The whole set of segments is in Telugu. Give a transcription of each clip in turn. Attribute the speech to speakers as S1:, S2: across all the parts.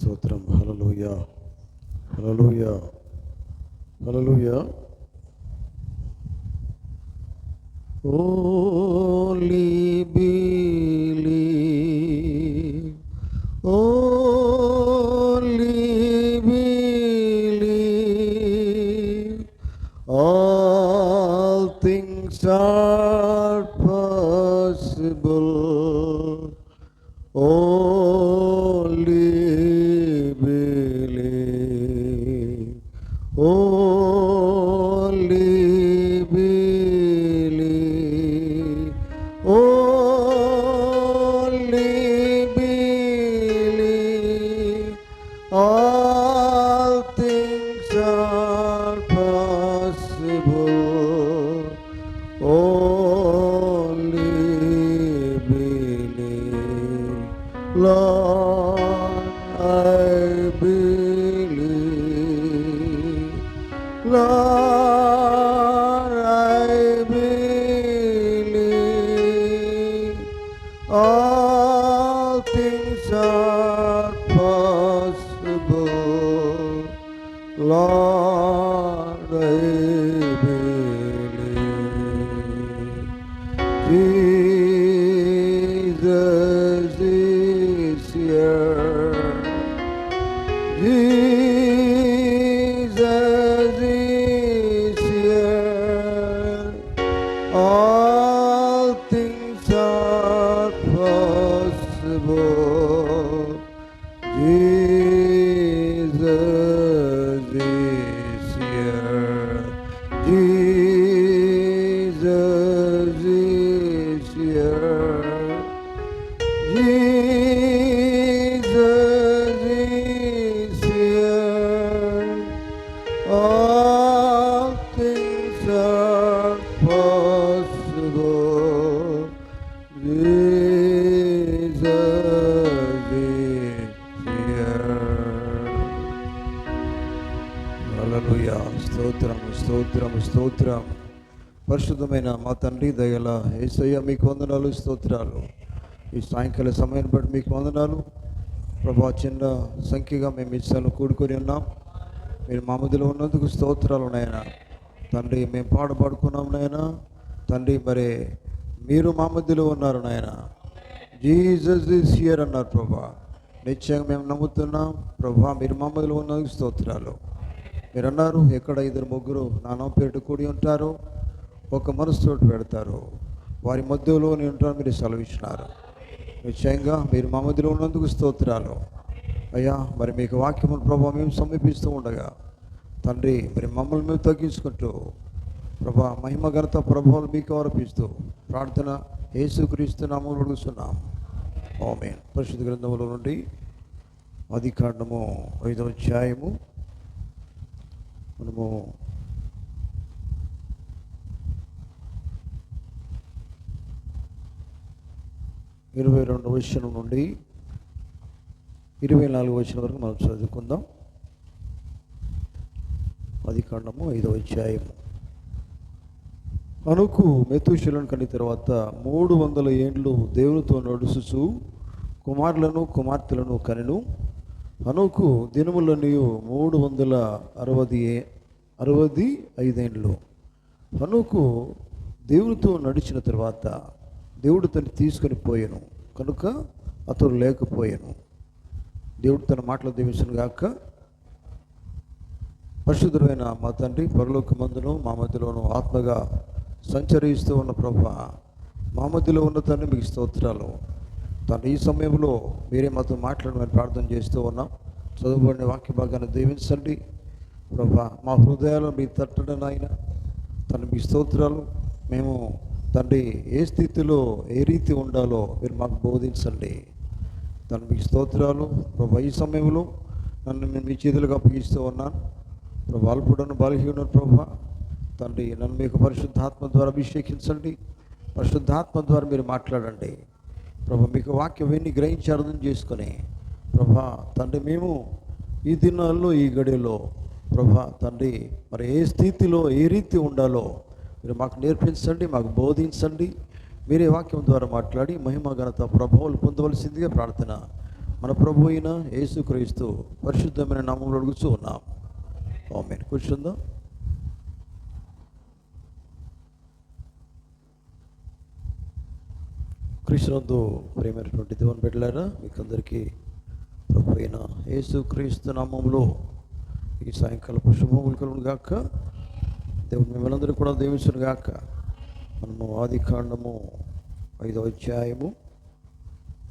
S1: స్తోత్రం. Hallelujah, hallelujah, hallelujah. Only believe, only believe, all things are possible. Only believe, only believe, only believe, all things are possible. Only believe. Lord, I believe. Lord, I believe. All things are possible. Lord, I believe. Jesus is here. Jesus is here. All things are possible. Jesus is here. Jesus is here. Jesus is here. All things are possible. Jesus is here. హల్లెలూయా. స్తోత్రము, స్తోత్రము, స్తోత్రం. పరిశుద్ధమైన మా తండ్రి దయగల యేసయ్య, మీకు వందనాలు, స్తోత్రాలు. ఈ సాయంకాల సమయాన్ని బట్టి మీకు వందనాలు ప్రభా. చిన్న సంఖ్యగా మేము ఇచ్చాను కూడుకొని ఉన్నాం. మీరు మా మధ్యలో ఉన్నందుకు స్తోత్రాలు నాయన. తండ్రి మేము పాడుకున్నాం నాయన. తండ్రి మరి మీరు మా మధ్యలో ఉన్నారు నాయన. జీసస్ ఈజ్ హియర్ అన్నారు ప్రభా. నిశ్చయంగా మేము నమ్ముతున్నాం ప్రభా, మీరు మా మధ్యలో ఉన్నందుకు స్తోత్రాలు. మీరు అన్నారు, ఎక్కడ ఇద్దరు ముగ్గురు నా నామం పేరిట కూడి ఉంటారో ఒక మనసుతోటి పెడతారు, వారి మధ్యలో నేను ఉంటాను మీరు సెలవిచ్చినారు. నిశ్చయంగా మీరు మా మధ్యలో ఉన్నందుకు స్తోత్రాలు అయ్యా. మరి మీకు వాక్యమును ప్రభావ మేము సమీపిస్తూ ఉండగా తండ్రి మరి మమ్మల్ని మేము తగ్గించుకుంటూ ప్రభా మహిమ ఘనత ప్రభావాలు మీకు అర్పిస్తూ ప్రార్థన యేసుక్రీస్తు నామములో అడుగుతున్నాం. ఆమేన్. పరిశుద్ధ గ్రంథములో నుండి ఆదికాండము 5వ అధ్యాయము మనము 22వ వచనం నుండి 24వ వచనం వరకు మనం చదువుకుందాం. ఆదికాండము 5వ అధ్యాయము. హనోకు మెతూషెలను కని తర్వాత 300 ఏండ్లు దేవునితో నడుచుచు కుమారులను కుమార్తెలను కనెను. హనోకు దినములన్నీ 365 ఏండ్లు. హనోకు దేవునితో నడిచిన తర్వాత దేవుడు తను తీసుకొని పోయాను కనుక అతడు లేకపోయాను. దేవుడు తన మాటలు దీవించును గాక. పరిశుద్ధమైన మా తండ్రి, పరలోకమందును మా మధ్యలోను ఆత్మగా సంచరిస్తూ ఉన్న ప్రభువా, మా మధ్యలో ఉన్న తండ్రి మీకు స్తోత్రాలు. తను ఈ సమయంలో మీరే మాతో మాట్లాడమని ప్రార్థన చేస్తూ ఉన్నాం. చదువుబడిన వాక్య భాగాన్ని దీవించండి ప్రభువా. మా హృదయాలు మీ తట్టడం ఆయన తను మీ స్తోత్రాలు. మేము తండ్రి ఏ స్థితిలో ఏ రీతి ఉండాలో మీరు మాకు బోధించండి. తను మీకు స్తోత్రాలు ప్రభా. ఈ సమయంలో నన్ను మీ చేతులకు అప్పగిస్తూ ఉన్నాను ప్రభా. అల్పుడను బలహీనుడు ప్రభా తండ్రి, నన్ను మీకు పరిశుద్ధాత్మ ద్వారా అభిషేకించండి. పరిశుద్ధాత్మ ద్వారా మీరు మాట్లాడండి ప్రభా. మీకు వాక్యం విని గ్రహించి అర్థం చేసుకొని ప్రభా తండ్రి, మేము ఈ దినాల్లో ఈ గడిలో ప్రభా తండ్రి మరి ఏ స్థితిలో ఏ రీతి ఉండాలో మీరు మాకు నేర్పించండి, మాకు బోధించండి. మీరే వాక్యం ద్వారా మాట్లాడి మహిమ ఘనత ప్రభావాలు పొందవలసిందిగా ప్రార్థన మన ప్రభు అయిన యేసుక్రీస్తు పరిశుద్ధమైన నామములో అడుగుచూ ఉన్నాం. ఆమేన్. కూర్చుందాం. క్రీస్తునందు ప్రియమైనటువంటి దేవుని బిడ్డలారా, మీకు అందరికీ ప్రభు అయిన యేసుక్రీస్తు నామములో ఈ సాయంకాలపు శుభములు కలుగును గాక. దేవుడు మిమ్మల్ని కూడా దీవించును గాక. మనము ఆదికాండము 5వ అధ్యాయము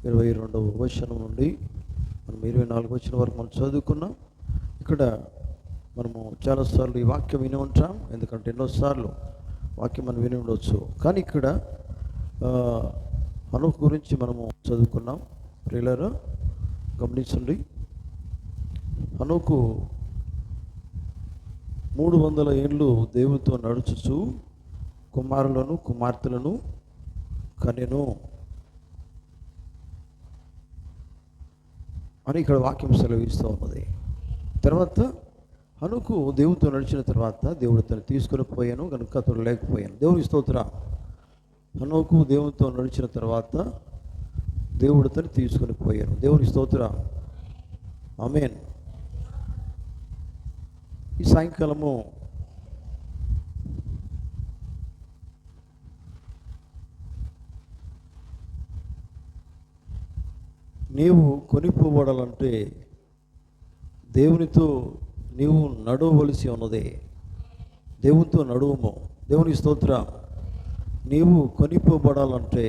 S1: 22వ వచనం నుండి మనం 24వ వచనం వరకు మనం చదువుకున్నాం. ఇక్కడ మనము చాలాసార్లు ఈ వాక్యం విని ఉంటాం, ఎందుకంటే ఎన్నోసార్లు వాక్యం మనం విని ఉండవచ్చు. కానీ ఇక్కడ హనోకు గురించి మనము చదువుకున్నాం. ప్రియులారా గమనించండి. హనోకు 300 ఏళ్ళు దేవునితో నడుచుచు కుమారులను కుమార్తెలను కనెను అని ఇక్కడ వాక్యం సెలవిస్తూ ఉన్నది. తర్వాత హనోకు దేవునితో నడిచిన తర్వాత దేవుడు తను తీసుకొని పోయాను కనుక అతడు లేకపోయాను. దేవుని స్తోత్రం. హనోకు దేవునితో నడిచిన తర్వాత దేవుడు తను తీసుకొని పోయాను. దేవుని స్తోత్రం. ఆమేన్. ఈ సాయంకాలము నీవు కొనిపోబడాలంటే దేవునితో నీవు నడవవలసి ఉన్నది. దేవునితో నడువము. దేవుని స్తోత్రం. నీవు కొనిపోబడాలంటే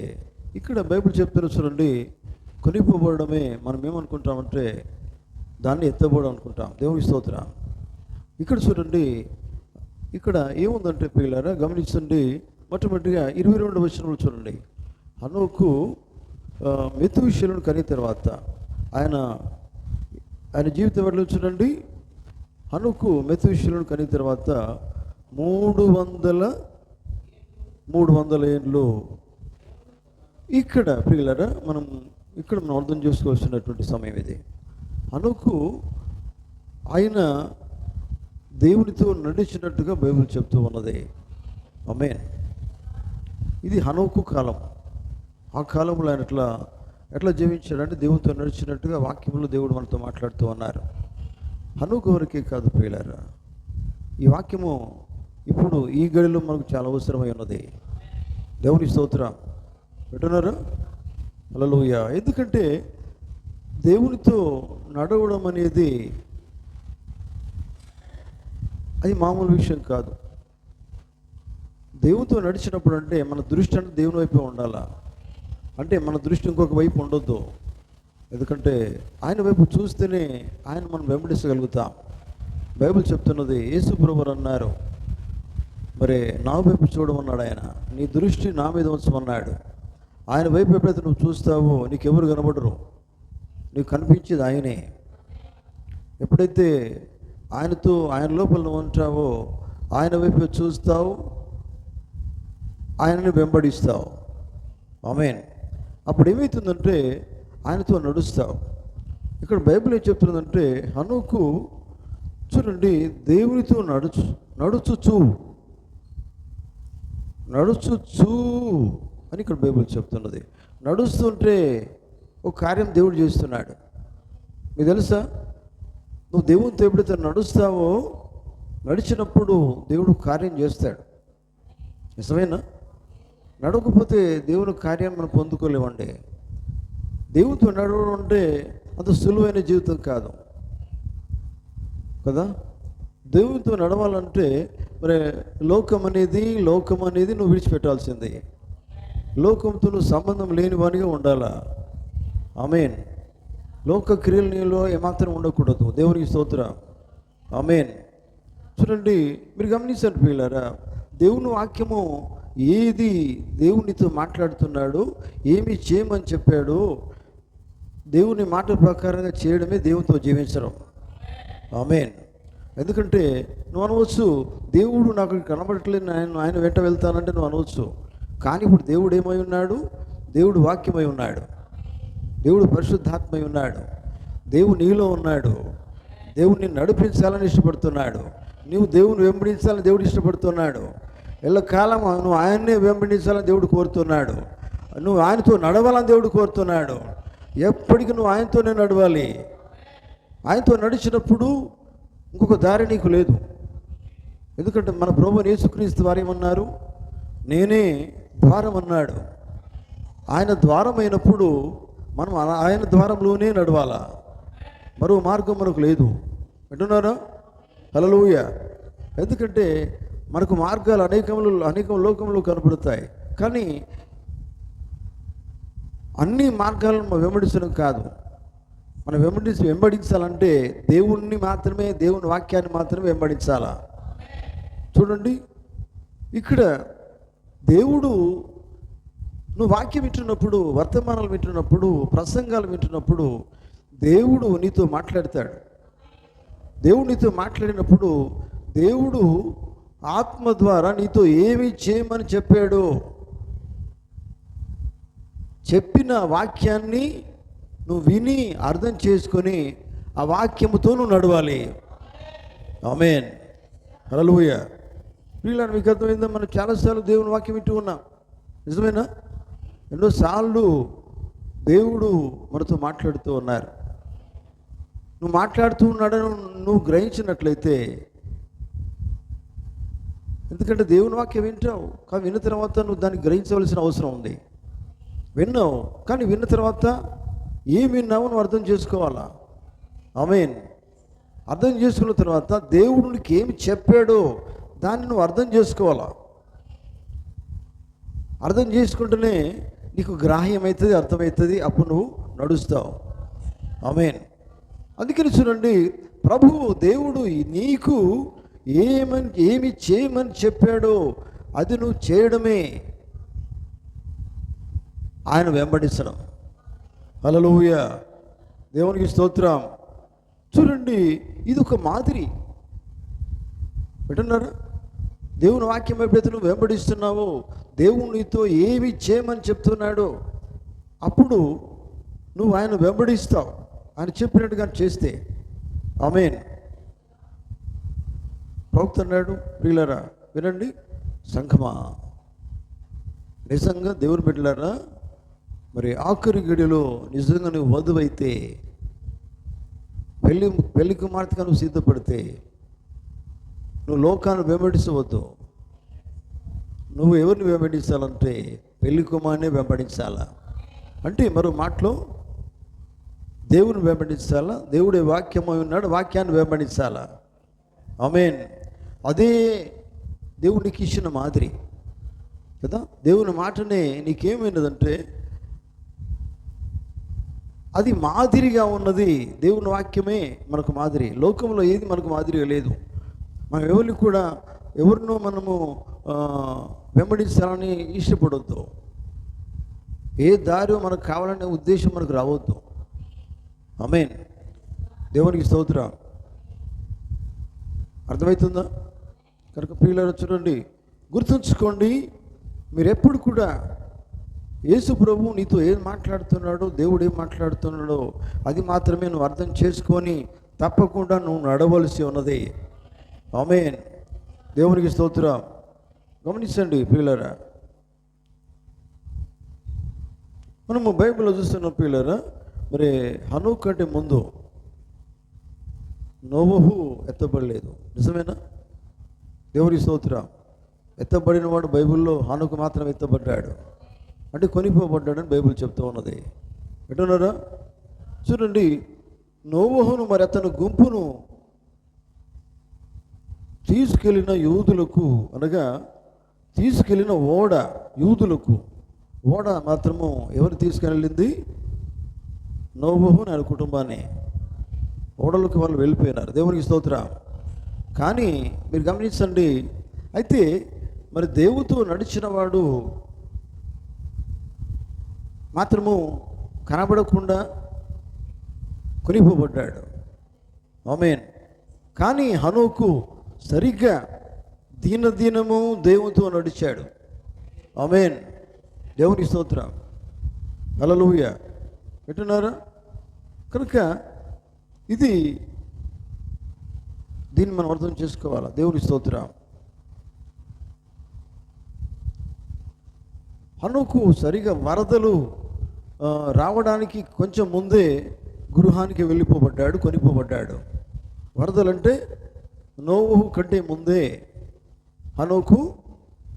S1: ఇక్కడ బైబిల్ చెప్తున్న చూడండి, కొనిపోబడమే మనం ఏమనుకుంటామంటే దాన్ని ఎత్తబోవడం అనుకుంటాం. దేవుని స్తోత్రం. ఇక్కడ చూడండి, ఇక్కడ ఏముందంటే పిల్లరా గమనించండి. మొట్టమొదటిగా 22వ వచనంలో చూడండి, హనోకు మెతూషెలను కని తర్వాత ఆయన జీవితం ఎట్లా చూడండి. హనోకు మెతూషెలను కని తర్వాత 300 ఏళ్ళు. ఇక్కడ ప్రియులారా మనం అర్థం చేసుకోవాల్సినటువంటి సమయం ఇది. హనోకు ఆయన దేవునితో నడిచినట్టుగా బైబిల్ చెప్తూ ఉన్నది. ఆమేన్. ఇది హనోకు కాలం. ఆ కాలంలో ఆయన ఎట్లా జీవించాడంటే దేవునితో నడిచినట్టుగా వాక్యంలో దేవుడు మనతో మాట్లాడుతూ ఉన్నారు. హనోకు వరకే కాదు ప్రియులారా, ఈ వాక్యము ఇప్పుడు ఈ గడిలో మనకు చాలా అవసరమై ఉన్నది. దేవుని స్తోత్రం. వింటున్నారా? హల్లెలూయా. ఎందుకంటే దేవునితో నడవడం అనేది అది మామూలు విషయం కాదు. దేవునితో నడిచినప్పుడు అంటే మన దృష్టి అంటే దేవుని వైపే ఉండాలా. అంటే మన దృష్టి ఇంకొక వైపు ఉండొద్దు. ఎందుకంటే ఆయన వైపు చూస్తేనే ఆయన మనం వెంబడించగలుగుతాం. బైబిల్ చెప్తున్నది, యేసు ప్రభువు అన్నారు, మరి నా వైపు చూడమన్నాడు ఆయన, నీ దృష్టి నా మీద ఉంచమన్నాడు. ఆయన వైపు ఎప్పుడైతే నువ్వు చూస్తావో నీకెవరు కనబడరు, నీకు కనిపించేది ఆయనే. ఎప్పుడైతే ఆయన లోపల నువ్వు ఉంటావో ఆయన వైపు చూస్తావు, ఆయనని వెంబడిస్తావు. ఆమేన్. అప్పుడు ఏమవుతుందంటే ఆయనతో నడుస్తావు. ఇక్కడ బైబిల్ ఏం చెప్తుందంటే హనోకు చూడండి, దేవునితో నడుచుచు అని ఇక్కడ బైబిల్ చెప్తున్నది. నడుస్తుంటే ఒక కార్యం దేవుడు చేస్తున్నాడు. మీకు తెలుసా, నువ్వు దేవునితో ఎప్పుడైతే నడుస్తావో నడిచినప్పుడు దేవుడు కార్యం చేస్తాడు. నిజమేనా? నడవకపోతే దేవుని కార్యాన్ని మనం పొందుకోలేమండి. దేవునితో నడవడం అంటే అంత సులువైన జీవితం కాదు కదా. దేవునితో నడవాలంటే మరి లోకం అనేది నువ్వు విడిచిపెట్టాల్సింది. లోకంతో నువ్వు సంబంధం లేని వానిగా ఉండాలా. ఆమేన్. లోక క్రియలు నీలో ఏమాత్రం ఉండకూడదు. దేవునికి స్తోత్రం. ఆమేన్. చూడండి, మీరు గమనించండి పిల్లరా, దేవుని వాక్యము ఏది దేవునితో మాట్లాడుతున్నాడు, ఏమి చేయమని చెప్పాడు, దేవుని మాట ప్రకారంగా చేయడమే దేవునితో జీవించడం. ఆమేన్. ఎందుకంటే నువ్వు అనవచ్చు, దేవుడు నాకు కనబడట్లేదు, ఆయన వెంట వెళ్తానంటే నువ్వు అనవచ్చు. కానీ ఇప్పుడు దేవుడు ఏమై ఉన్నాడు? దేవుడు వాక్యమై ఉన్నాడు. దేవుడు పరిశుద్ధాత్మై ఉన్నాడు. దేవుడు నీలో ఉన్నాడు. దేవుడిని నడిపించాలని ఇష్టపడుతున్నాడు. నువ్వు దేవుని వెంబడించాలని దేవుడు ఇష్టపడుతున్నాడు. ఎల్లకాలం నువ్వు ఆయన్నే వెంబడించాలని దేవుడు కోరుతున్నాడు. నువ్వు ఆయనతో నడవాలని దేవుడు కోరుతున్నాడు. ఎప్పటికీ నువ్వు ఆయనతోనే నడవాలి. ఆయనతో నడిచినప్పుడు ఇంకొక దారి నీకు లేదు. ఎందుకంటే మన ప్రభువు యేసుక్రీస్తు వారు ఏమన్నారు? నేనే ద్వారం అన్నాడు. ఆయన ద్వారం అయినప్పుడు మనం ఆయన ద్వారంలోనే నడవాలా, మరో మార్గం మనకు లేదు. వింటున్నారా? హల్లెలూయా. ఎందుకంటే మనకు మార్గాలు అనేకం లోకంలో కనపడతాయి, కానీ అన్ని మార్గాలను మనం వెంబడించడం కాదు. మనం వెంబడించాలంటే దేవుని వాక్యాన్ని మాత్రమే వెంబడించాలా. చూడండి, ఇక్కడ దేవుడు, నువ్వు వాక్యం వింటున్నప్పుడు, వర్తమానాలు వింటున్నప్పుడు, ప్రసంగాలు వింటున్నప్పుడు దేవుడు నీతో మాట్లాడతాడు. దేవుడు నీతో మాట్లాడినప్పుడు దేవుడు ఆత్మ ద్వారా నీతో ఏమి చేయమని చెప్పాడు, చెప్పిన వాక్యాన్ని నువ్వు విని అర్థం చేసుకొని ఆ వాక్యముతో నువ్వు నడవాలి. ఆమేన్. హల్లెలూయా. ప్రియులారా, మీకు అర్థమైందా? మనం చాలాసార్లు దేవుని వాక్యం వింటూ ఉన్నాం, నిజమేనా? ఎన్నోసార్లు దేవుడు మనతో మాట్లాడుతూ ఉన్నారు. నువ్వు మాట్లాడుతూ ఉన్నాడని నువ్వు గ్రహించినట్లయితే, ఎందుకంటే దేవుని వాక్యం వింటావు, కానీ విన్న తర్వాత నువ్వు దాన్ని గ్రహించవలసిన అవసరం ఉంది. విన్నావు, కానీ విన్న తర్వాత ఏం విన్నావు నువ్వు అర్థం చేసుకోవాలా. ఆమేన్. అర్థం చేసుకున్న తర్వాత దేవుడు నీకు ఏమి చెప్పాడో దాన్ని నువ్వు అర్థం చేసుకోవాలా. అర్థం చేసుకుంటేనే నీకు గ్రాహ్యమవుతుంది, అర్థమవుతుంది, అప్పుడు నువ్వు నడుస్తావు. ఆమేన్. అందుకని చూడండి, ప్రభువు దేవుడు నీకు ఏమి చేయమని చెప్పాడో అది నువ్వు చేయడమే ఆయన వెంబడించడం. హల్లెలూయా. దేవునికి స్తోత్రం. చూడండి, ఇది ఒక మాదిరి. వింటున్నారా? దేవుని వాక్యం ఎప్పుడైతే నువ్వు వెంబడిస్తున్నావో, దేవుడు నీతో ఏమి చేయమని చెప్తున్నాడో అప్పుడు నువ్వు ఆయన వెంబడిస్తావు, ఆయన చెప్పినట్టుగా చేస్తే. ఆమేన్. ప్రవక్త అన్నాడు, ప్రియులారా వినండి, సంఘమా, నిజంగా దేవుని బిడ్డలారా, మరి ఆఖరి గడిలో నిజంగా నువ్వు వధువైతే, పెళ్లి కుమార్తెగా నువ్వు సిద్ధపడితే, నువ్వు లోకాన్ని వెంబడించవద్దు. నువ్వు ఎవరిని వెంబడించాలంటే పెళ్లి కుమార్నే వెంబడించాలా. అంటే మరో మాటలో దేవుని వెంబడించాలా, దేవుడే వాక్యమై ఉన్నాడు, వాక్యాన్ని వెంబడించాలా. ఆమేన్. అదే దేవునికి ఇచ్చిన మాదిరి కదా. దేవుని మాటనే నీకేమైనదంటే అది మాదిరిగా ఉన్నది. దేవుని వాక్యమే మనకు మాదిరి. లోకంలో ఏది మనకు మాదిరిగా లేదు. మనం ఎవరినో మనము వెంబడించాలని ఇష్టపడొద్దు. ఏ దారి మనకు కావాలనే ఉద్దేశం మనకు రావద్దు. ఆమేన్. దేవునికి స్తోత్రం. అర్థమవుతుందా? కనుక ప్రియులారా చూడండి, గుర్తుంచుకోండి, మీరు ఎప్పుడు కూడా యేసు ప్రభువు నీతో ఏం మాట్లాడుతున్నాడో, దేవుడు ఏం మాట్లాడుతున్నాడో అది మాత్రమే నువ్వు అర్థం చేసుకొని తప్పకుండా నువ్వు నడవలసి ఉన్నది. ఆమేన్. దేవునికి స్తోత్రం. గమనించండి ప్రియులారా, మనము బైబిల్లో చూస్తున్న ప్రియులారా, మరి హనోకు కంటే ముందు నోవహు ఎత్తబడలేదు. నిజమేనా? దేవునికి స్తోత్రం. ఎత్తబడిన వాడు బైబిల్లో హనోకు మాత్రం ఎత్తబడ్డాడు, అంటే కొనిపోబడ్డాడని బైబిల్ చెప్తూ ఉన్నది. వింటున్నారా? చూడండి, నోవహును మరి అతను గుంపును తీసుకెళ్ళిన యూదులకు, అనగా తీసుకెళ్ళిన యూదులకు ఓడ మాత్రము ఎవరు తీసుకెళ్ళింది? నోవహును ఆయన కుటుంబాన్ని. ఓడలకు వాళ్ళు వెళ్ళిపోయినారు. దేవునికి స్తోత్రం. కానీ మీరు గమనించండి, అయితే మరి దేవుతో నడిచిన వాడు మాత్రము కనబడకుండా కొనిపోబడ్డాడు. ఆమేన్. కానీ హనోకు సరిగ్గా దినదినము దేవునితో నడిచాడు. ఆమేన్. దేవుని స్తోత్రం. హల్లెలూయా. వింటున్నారా? కనుక దీన్ని మనం అర్థం చేసుకోవాలా. దేవుని స్తోత్రం. హనోకు సరిగా వరదలు రావడానికి కొంచెం ముందే గృహానికి వెళ్ళిపోబడ్డాడు, కొనిపోబడ్డాడు. వరదలంటే నోవహు కంటే ముందే హనోకు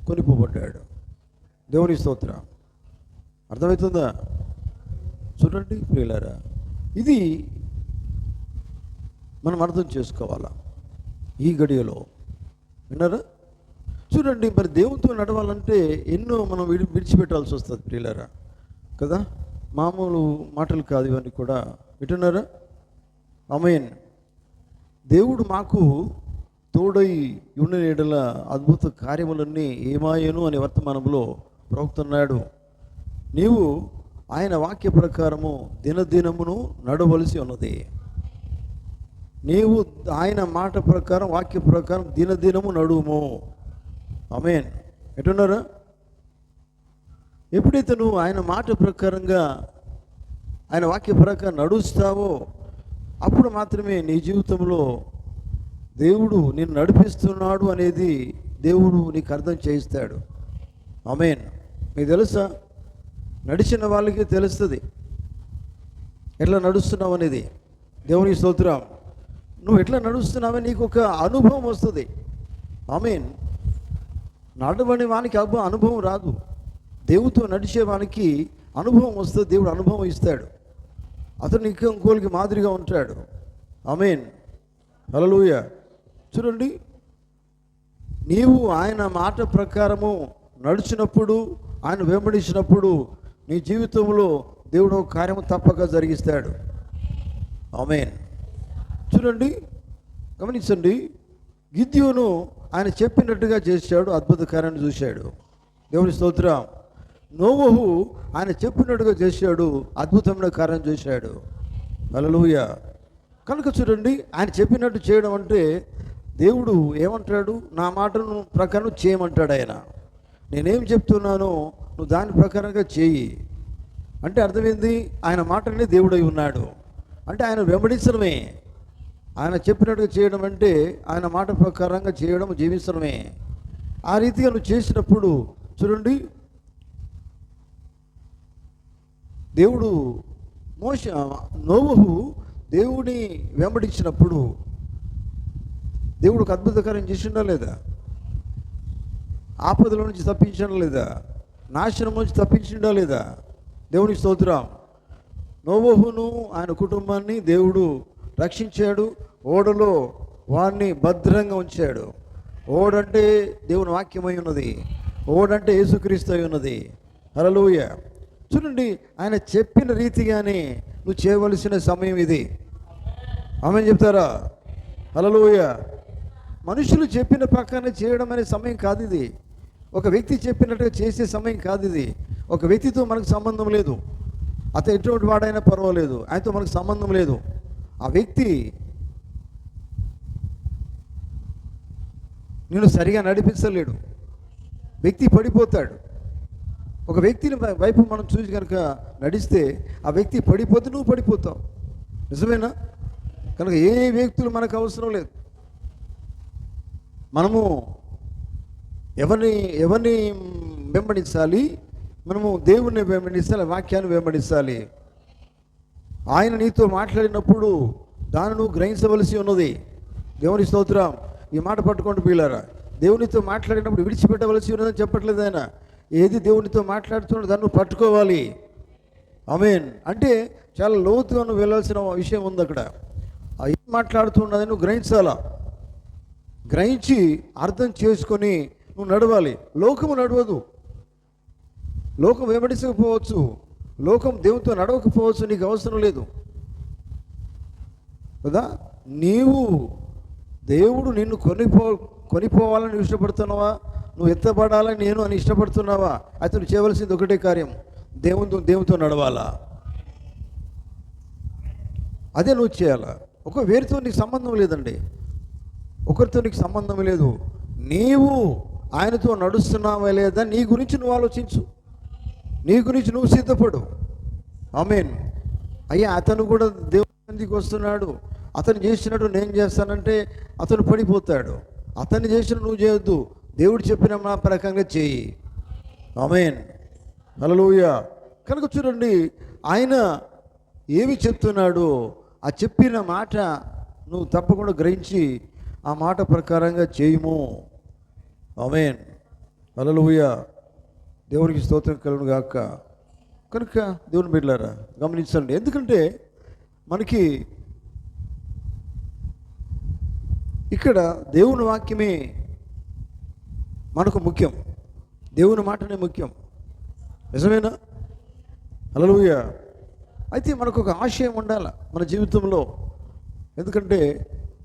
S1: కొనిపోబడ్డాడు. దేవుని స్తోత్రం. అర్థమవుతుందా? చూడండి ప్రియులారా, ఇది మనం అర్థం చేసుకోవాలా ఈ గడియలో. విన్నారా? చూడండి, మరి దేవునితో నడవాలంటే ఎన్నో మనం విడిచిపెట్టాల్సి వస్తుంది ప్రియులారా, కదా. మామూలు మాటలు కాదు ఇవన్నీ కూడా. వింటున్నారా? ఆమేన్. దేవుడు మాకు తోడై ఉన్న ఎడల అద్భుత కార్యములన్నీ ఏమాయను అనే వర్తమానంలో ప్రవక్తున్నాడు. నీవు ఆయన వాక్య ప్రకారము దినదినమును నడవలసి ఉన్నది. నీవు ఆయన మాట ప్రకారం, వాక్య ప్రకారం దినదినము నడుము. ఆమేన్. ఎటున్నారా? ఎప్పుడైతే నువ్వు ఆయన మాట ప్రకారంగా, ఆయన వాక్య ప్రకారం నడుస్తావో అప్పుడు మాత్రమే నీ జీవితంలో దేవుడు నిన్ను నడిపిస్తున్నాడు అనేది దేవుడు నీకు అర్థం చేయిస్తాడు. ఆమేన్. మీకు తెలుసా, నడిచిన వాళ్ళకి తెలుస్తుంది ఎట్లా నడుస్తున్నావు అనేది. దేవుని స్తోత్రం. నువ్వు ఎట్లా నడుస్తున్నావని నీకు ఒక అనుభవం వస్తుంది. ఆమేన్. నడవని వానికి అనుభవం రాదు. దేవుడితో నడిచే వానికి అనుభవం వస్తుంది. దేవుడు అనుభవం ఇస్తాడు. అతను ఇంకోరికి మాదిరిగా ఉంటాడు. ఆమేన్. హల్లెలూయా. చూడండి, నీవు ఆయన మాట ప్రకారము నడిచినప్పుడు, ఆయన వెంబడించినప్పుడు నీ జీవితంలో దేవుడు ఒక కార్యము తప్పక జరిగిస్తాడు. ఆమేన్. చూడండి, గమనించండి, గిద్యోను ఆయన చెప్పినట్టుగా చేశాడు, అద్భుత కార్యాన్ని చూశాడు. దేవుని స్తోత్రం. నోవహు ఆయన చెప్పినట్టుగా చేశాడు, అద్భుతమైన కార్యం చేశాడు. హల్లెలూయా. కనుక చూడండి, ఆయన చెప్పినట్టు చేయడం అంటే దేవుడు ఏమంటాడు? నా మాటను ప్రకారం చేయమంటాడు. ఆయన నేనేం చెప్తున్నానో నువ్వు దాని ప్రకారంగా చేయి అంటే అర్థమైంది. ఆయన మాటనే దేవుడై ఉన్నాడు అంటే ఆయన వెంబడించడమే. ఆయన చెప్పినట్టుగా చేయడం అంటే ఆయన మాట ప్రకారంగా చేయడం, జీవించడమే. ఆ రీతిగా నువ్వు చేసినప్పుడు చూడండి, దేవుడు నోవహు దేవుని వెంబడించినప్పుడు దేవుడు ఒక అద్భుత కార్యం చేసిండా లేదా? ఆపదల నుంచి తప్పించడం లేదా? నాశనం నుంచి తప్పించిండా లేదా? దేవుని స్తోత్రం. నోవహును ఆయన కుటుంబాన్ని దేవుడు రక్షించాడు. ఓడలో వారిని భద్రంగా ఉంచాడు. ఓడంటే దేవుని వాక్యమై ఉన్నది. ఓడంటే యేసుక్రీస్తు అయి ఉన్నది. హల్లెలూయా. చూడండి, ఆయన చెప్పిన రీతిగానే నువ్వు చేయవలసిన సమయం ఇది. ఆమేన్ చెప్తారా? హల్లెలూయా. మనుషులు చెప్పిన ప్రకారం చేయడం అనే సమయం కాదు ఇది. ఒక వ్యక్తి చెప్పినట్టుగా చేసే సమయం కాదు ఇది. ఒక వ్యక్తితో మనకు సంబంధం లేదు. అతను ఎటువంటి వాడైనా పర్వాలేదు, ఆయనతో మనకు సంబంధం లేదు. ఆ వ్యక్తి నిన్ను సరిగా నడిపించలేడు. వ్యక్తి పడిపోతాడు. ఒక వ్యక్తిని వైపు మనం చూసి కనుక నడిస్తే ఆ వ్యక్తి పడిపోతే నువ్వు పడిపోతావు. నిజమేనా? కనుక ఏ వ్యక్తులు మనకు అవసరం లేదు. మనము ఎవరిని వెంబడించాలి? మనము దేవుణ్ణి వెంబడించాలి, వాక్యాన్ని వెంబడించాలి. ఆయన నీతో మాట్లాడినప్పుడు దాన్ని నువ్వు గ్రహించవలసి ఉన్నది. దేవుని స్తోత్రం. ఈ మాట పట్టుకోండి పిల్లారా. దేవునితో మాట్లాడినప్పుడు విడిచిపెట్టవలసి ఉన్నదని చెప్పట్లేదు ఆయన. ఏది దేవునితో మాట్లాడుతున్నాడో దాన్ని నువ్వు పట్టుకోవాలి. ఆమేన్. అంటే చాలా లోతుగా నువ్వు వెళ్ళాల్సిన విషయం ఉంది అక్కడ. ఏం మాట్లాడుతున్నదని నువ్వు గ్రహించాలా. గ్రహించి అర్థం చేసుకొని నువ్వు నడవాలి. లోకము నడవదు. లోకం వెంబడించకపోవచ్చు, లోకం దేవునితో నడవకపోవచ్చు, నీకు అవసరం లేదు కదా. దేవుడు నిన్ను కొనిపోవాలని ఇష్టపడుతున్నావా? నువ్వు ఎత్తబడాలని నేను అని ఇష్టపడుతున్నావా? అయితే నువ్వు చేయవలసింది ఒకటే కార్యం, దేవునితో నడవాలా. అదే నువ్వు చేయాలా. వేరుతో నీకు సంబంధం లేదండి. ఒకరితో నీకు సంబంధం లేదు. నీవు ఆయనతో నడుస్తున్నావా లేదా నీ గురించి నువ్వు ఆలోచించు. నీ గురించి నువ్వు సిద్ధపడు. ఆమేన్. అయ్యా, అతను కూడా దేవునికి వస్తున్నాడు, అతను చేసినట్టు నేను చేస్తానంటే అతను పడిపోతాడు. అతన్ని చేసిన నువ్వు చేయొద్దు, దేవుడు చెప్పిన నా ప్రకారంగా చేయి. ఆమేన్. హల్లెలూయా. కనుక చూడండి, ఆయన ఏమి చెప్తున్నాడో ఆ చెప్పిన మాట నువ్వు తప్పకుండా గ్రహించి ఆ మాట ప్రకారంగా చేయము. ఆమేన్, హల్లెలూయా. దేవునికి స్తోత్రం కలుగును గాక. కనుక దేవుని బిడ్డలారా గమనించండి, ఎందుకంటే మనకి ఇక్కడ దేవుని వాక్యమే మనకు ముఖ్యం, దేవుని మాటనే ముఖ్యం. నిజమేనా? హల్లెలూయా. అయితే మనకు ఒక ఆశయం ఉండాలి మన జీవితంలో. ఎందుకంటే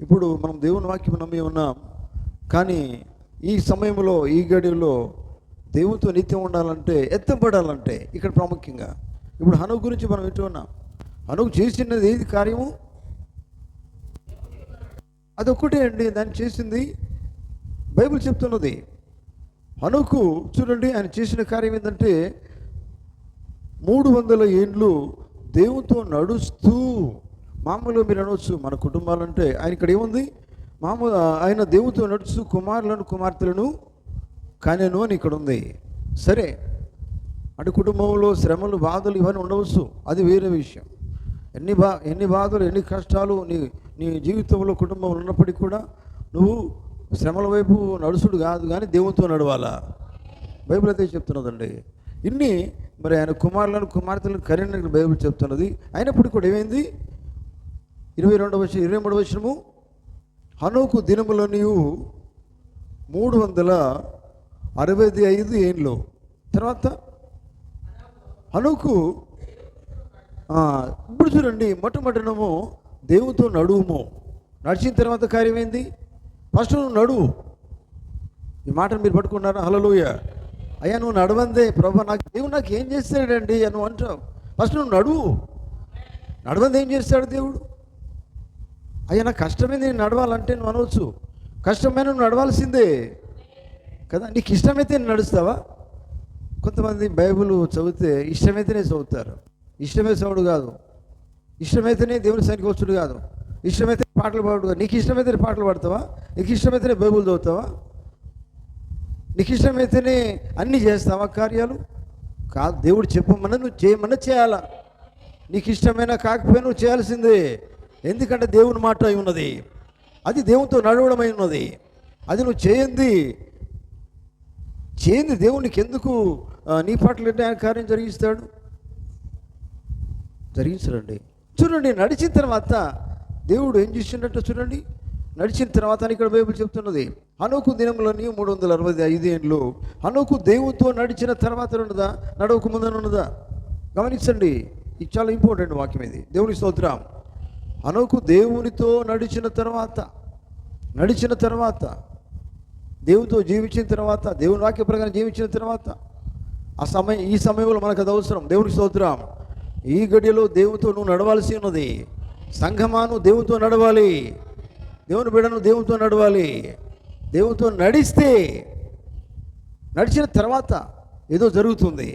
S1: ఇప్పుడు మనం దేవుని వాక్యం నమ్మి ఉన్నాం, కానీ ఈ సమయంలో ఈ గడిలో దేవునితో నిత్యం ఉండాలంటే, ఎత్తపడాలంటే ఇక్కడ ప్రాముఖ్యంగా ఇప్పుడు హనోకు గురించి మనం వింటూ ఉన్నాం. హనోకు చేసినది ఏది కార్యము? అదొక్కటే అండి దాన్ని చేసింది. బైబిల్ చెప్తున్నది హనోకు చూడండి, ఆయన చేసిన కార్యం ఏంటంటే 300 ఏండ్లు దేవునితో నడుస్తూ, మామూలుగా మీరు అనవచ్చు మన కుటుంబాలంటే ఆయన ఇక్కడ ఏముంది, మామూలు ఆయన దేవునితో నడుస్తూ కుమారులను కుమార్తెలను కానేను అని ఇక్కడ ఉంది. సరే, అంటే కుటుంబంలో శ్రమలు బాధలు ఇవన్నీ ఉండవచ్చు, అది వేరే విషయం. ఎన్ని బాధలు ఎన్ని కష్టాలు నీ జీవితంలో కుటుంబంలో ఉన్నప్పటికీ కూడా నువ్వు శ్రమల వైపు నడుచుడు కాదు, కానీ దేవునితో నడవాలా. బైబిల్ అయితే చెప్తున్నదండి. ఇన్ని మరి ఆయన కుమారులను కుమార్తెలను కరీనని బైబిల్ చెప్తున్నది. అయినప్పటికీ కూడా ఏమైంది? 23వ వచనము, హనోకు దినములని 365 ఏండ్లు తర్వాత హనోకు ఇప్పుడు చూడండి, మొట్టమొదటినము దేవునితో నడువుము. నడిచిన తర్వాత కార్యమైంది. ఫస్ట్ నువ్వు నడువు. ఈ మాటను మీరు పట్టుకున్నారా? హల్లెలూయా. అయ్యా నువ్వు నడవందే ప్రభు, దేవుడు నాకు ఏం చేస్తాడండి అని నువ్వు అంటావు. ఫస్ట్ నువ్వు నడువు. నడవంది ఏం చేస్తాడు దేవుడు? అయ్యా నాకు కష్టమైంది నేను నడవాలంటే నువ్వు అనవచ్చు, కష్టమైన నువ్వు నడవాల్సిందే కదా. నీకు ఇష్టమైతే నేను నడుస్తావా? కొంతమంది బైబిల్ చదివితే ఇష్టమైతేనే చదువుతారు. ఇష్టమే చదువుడు కాదు, ఇష్టమైతేనే దేవుని సన్నిధికి వచ్చుడు కాదు, ఇష్టమైతే పాటలు పాడు. నీకు ఇష్టమైతేనే పాటలు పాడతావా? నీకు ఇష్టమైతేనే బైబిల్ చదువుతావా? నీకు ఇష్టమైతేనే అన్నీ చేస్తావా కార్యాలు? కాదు, దేవుడు చెప్పమన్నా నువ్వు చేయమన్నా చేయాలా. నీకు ఇష్టమైనా కాకపోయినా నువ్వు చేయాల్సిందే. ఎందుకంటే దేవుని మాట అయి ఉన్నది, అది దేవునితో నడవడమై ఉన్నది. అది నువ్వు చేయండి దేవునికి ఎందుకు నీ పట్ల ఆయన కార్యం జరిగించడండి. చూడండి, నడిచిన తర్వాత దేవుడు ఏం చేసిండట చూడండి. నడిచిన తర్వాత ఇక్కడ బైబిల్ చెప్తున్నది, హనోకు దినములని 365 ఏండ్లు. హనోకు దేవునితో నడిచిన తర్వాత ఉన్నదా, నడవక ముందని ఉన్నదా? గమనించండి, ఇది చాలా ఇంపార్టెంట్ వాక్యం ఇది. దేవుని స్తోత్రం. హనోకు దేవునితో నడిచిన తర్వాత దేవునితో జీవించిన తర్వాత, దేవుని వాక్య ప్రకారం జీవించిన తర్వాత, ఈ సమయంలో మనకు అది అవసరం. దేవుని స్తోత్రం. ఈ గడియలో దేవునితో నువ్వు నడవాల్సి ఉన్నది. సంఘమాను దేవునితో నడవాలి, దేవుని బిడ్డను దేవునితో నడవాలి. దేవునితో నడిచిన తర్వాత ఏదో జరుగుతుంది.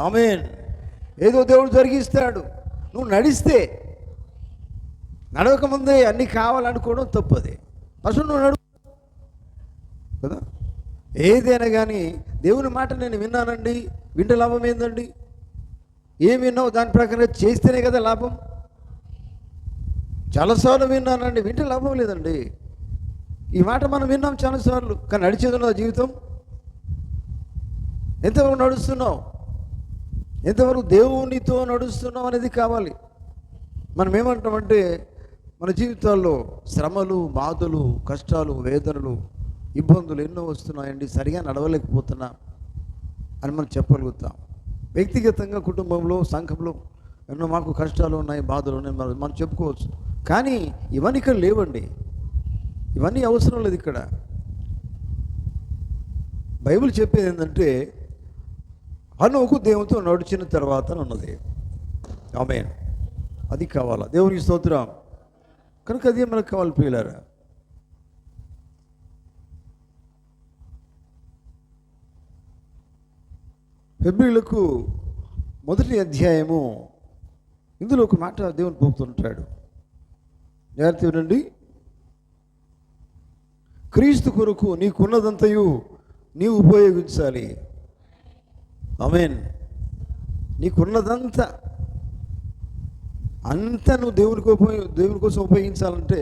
S1: ఆమేన్. ఏదో దేవుడు జరిగిస్తాడు. నువ్వు నడవకముందే అన్నీ కావాలనుకోవడం తప్పది. అసలు నువ్వు నడువు కదా. ఏదైనా కానీ దేవుని మాట నేను విన్నానండి, వింటే లాభం ఏందండి? ఏం విన్నావు దాని ప్రకారం చేస్తేనే కదా లాభం. చాలాసార్లు విన్నానండి, వింటే లాభం లేదండి. ఈ మాట మనం విన్నాం చాలాసార్లు, కానీ నడిచేది ఉన్న జీవితం ఎంతవరకు నడుస్తున్నావు, ఎంతవరకు దేవునితో నడుస్తున్నావు అనేది కావాలి. మనం ఏమంటామంటే మన జీవితాల్లో శ్రమలు, బాధలు, కష్టాలు, వేదనలు, ఇబ్బందులు ఎన్నో వస్తున్నాయండి, సరిగా నడవలేకపోతున్నా అని మనం చెప్పగలుగుతాం. వ్యక్తిగతంగా కుటుంబంలో, సంఘంలో ఎన్నో మాకు కష్టాలు ఉన్నాయి, బాధలు ఉన్నాయి, మనం చెప్పుకోవచ్చు. కానీ ఇవన్నీ ఇక్కడ లేవండి, ఇవన్నీ అవసరం లేదు. ఇక్కడ బైబిల్ చెప్పేది ఏంటంటే హనోకు దేవునితో నడిచిన తర్వాత ఉన్నది. ఆమేన్. అది కావాలా. దేవునికి స్తోత్రం. కనుక అదే మనకు కావాలి ప్రియులారా. హెబ్రీయులకు 1వ అధ్యాయము, ఇందులో ఒక మాట దేవుని పోతుంటాడు. జాగ్రత్త వినండి. క్రీస్తు కొరకు నీకున్నదంతయు నీవు ఉపయోగించాలి. ఆమేన్. నీకున్నదంతా అంతా నువ్వు దేవుని కోసం ఉపయోగించాలంటే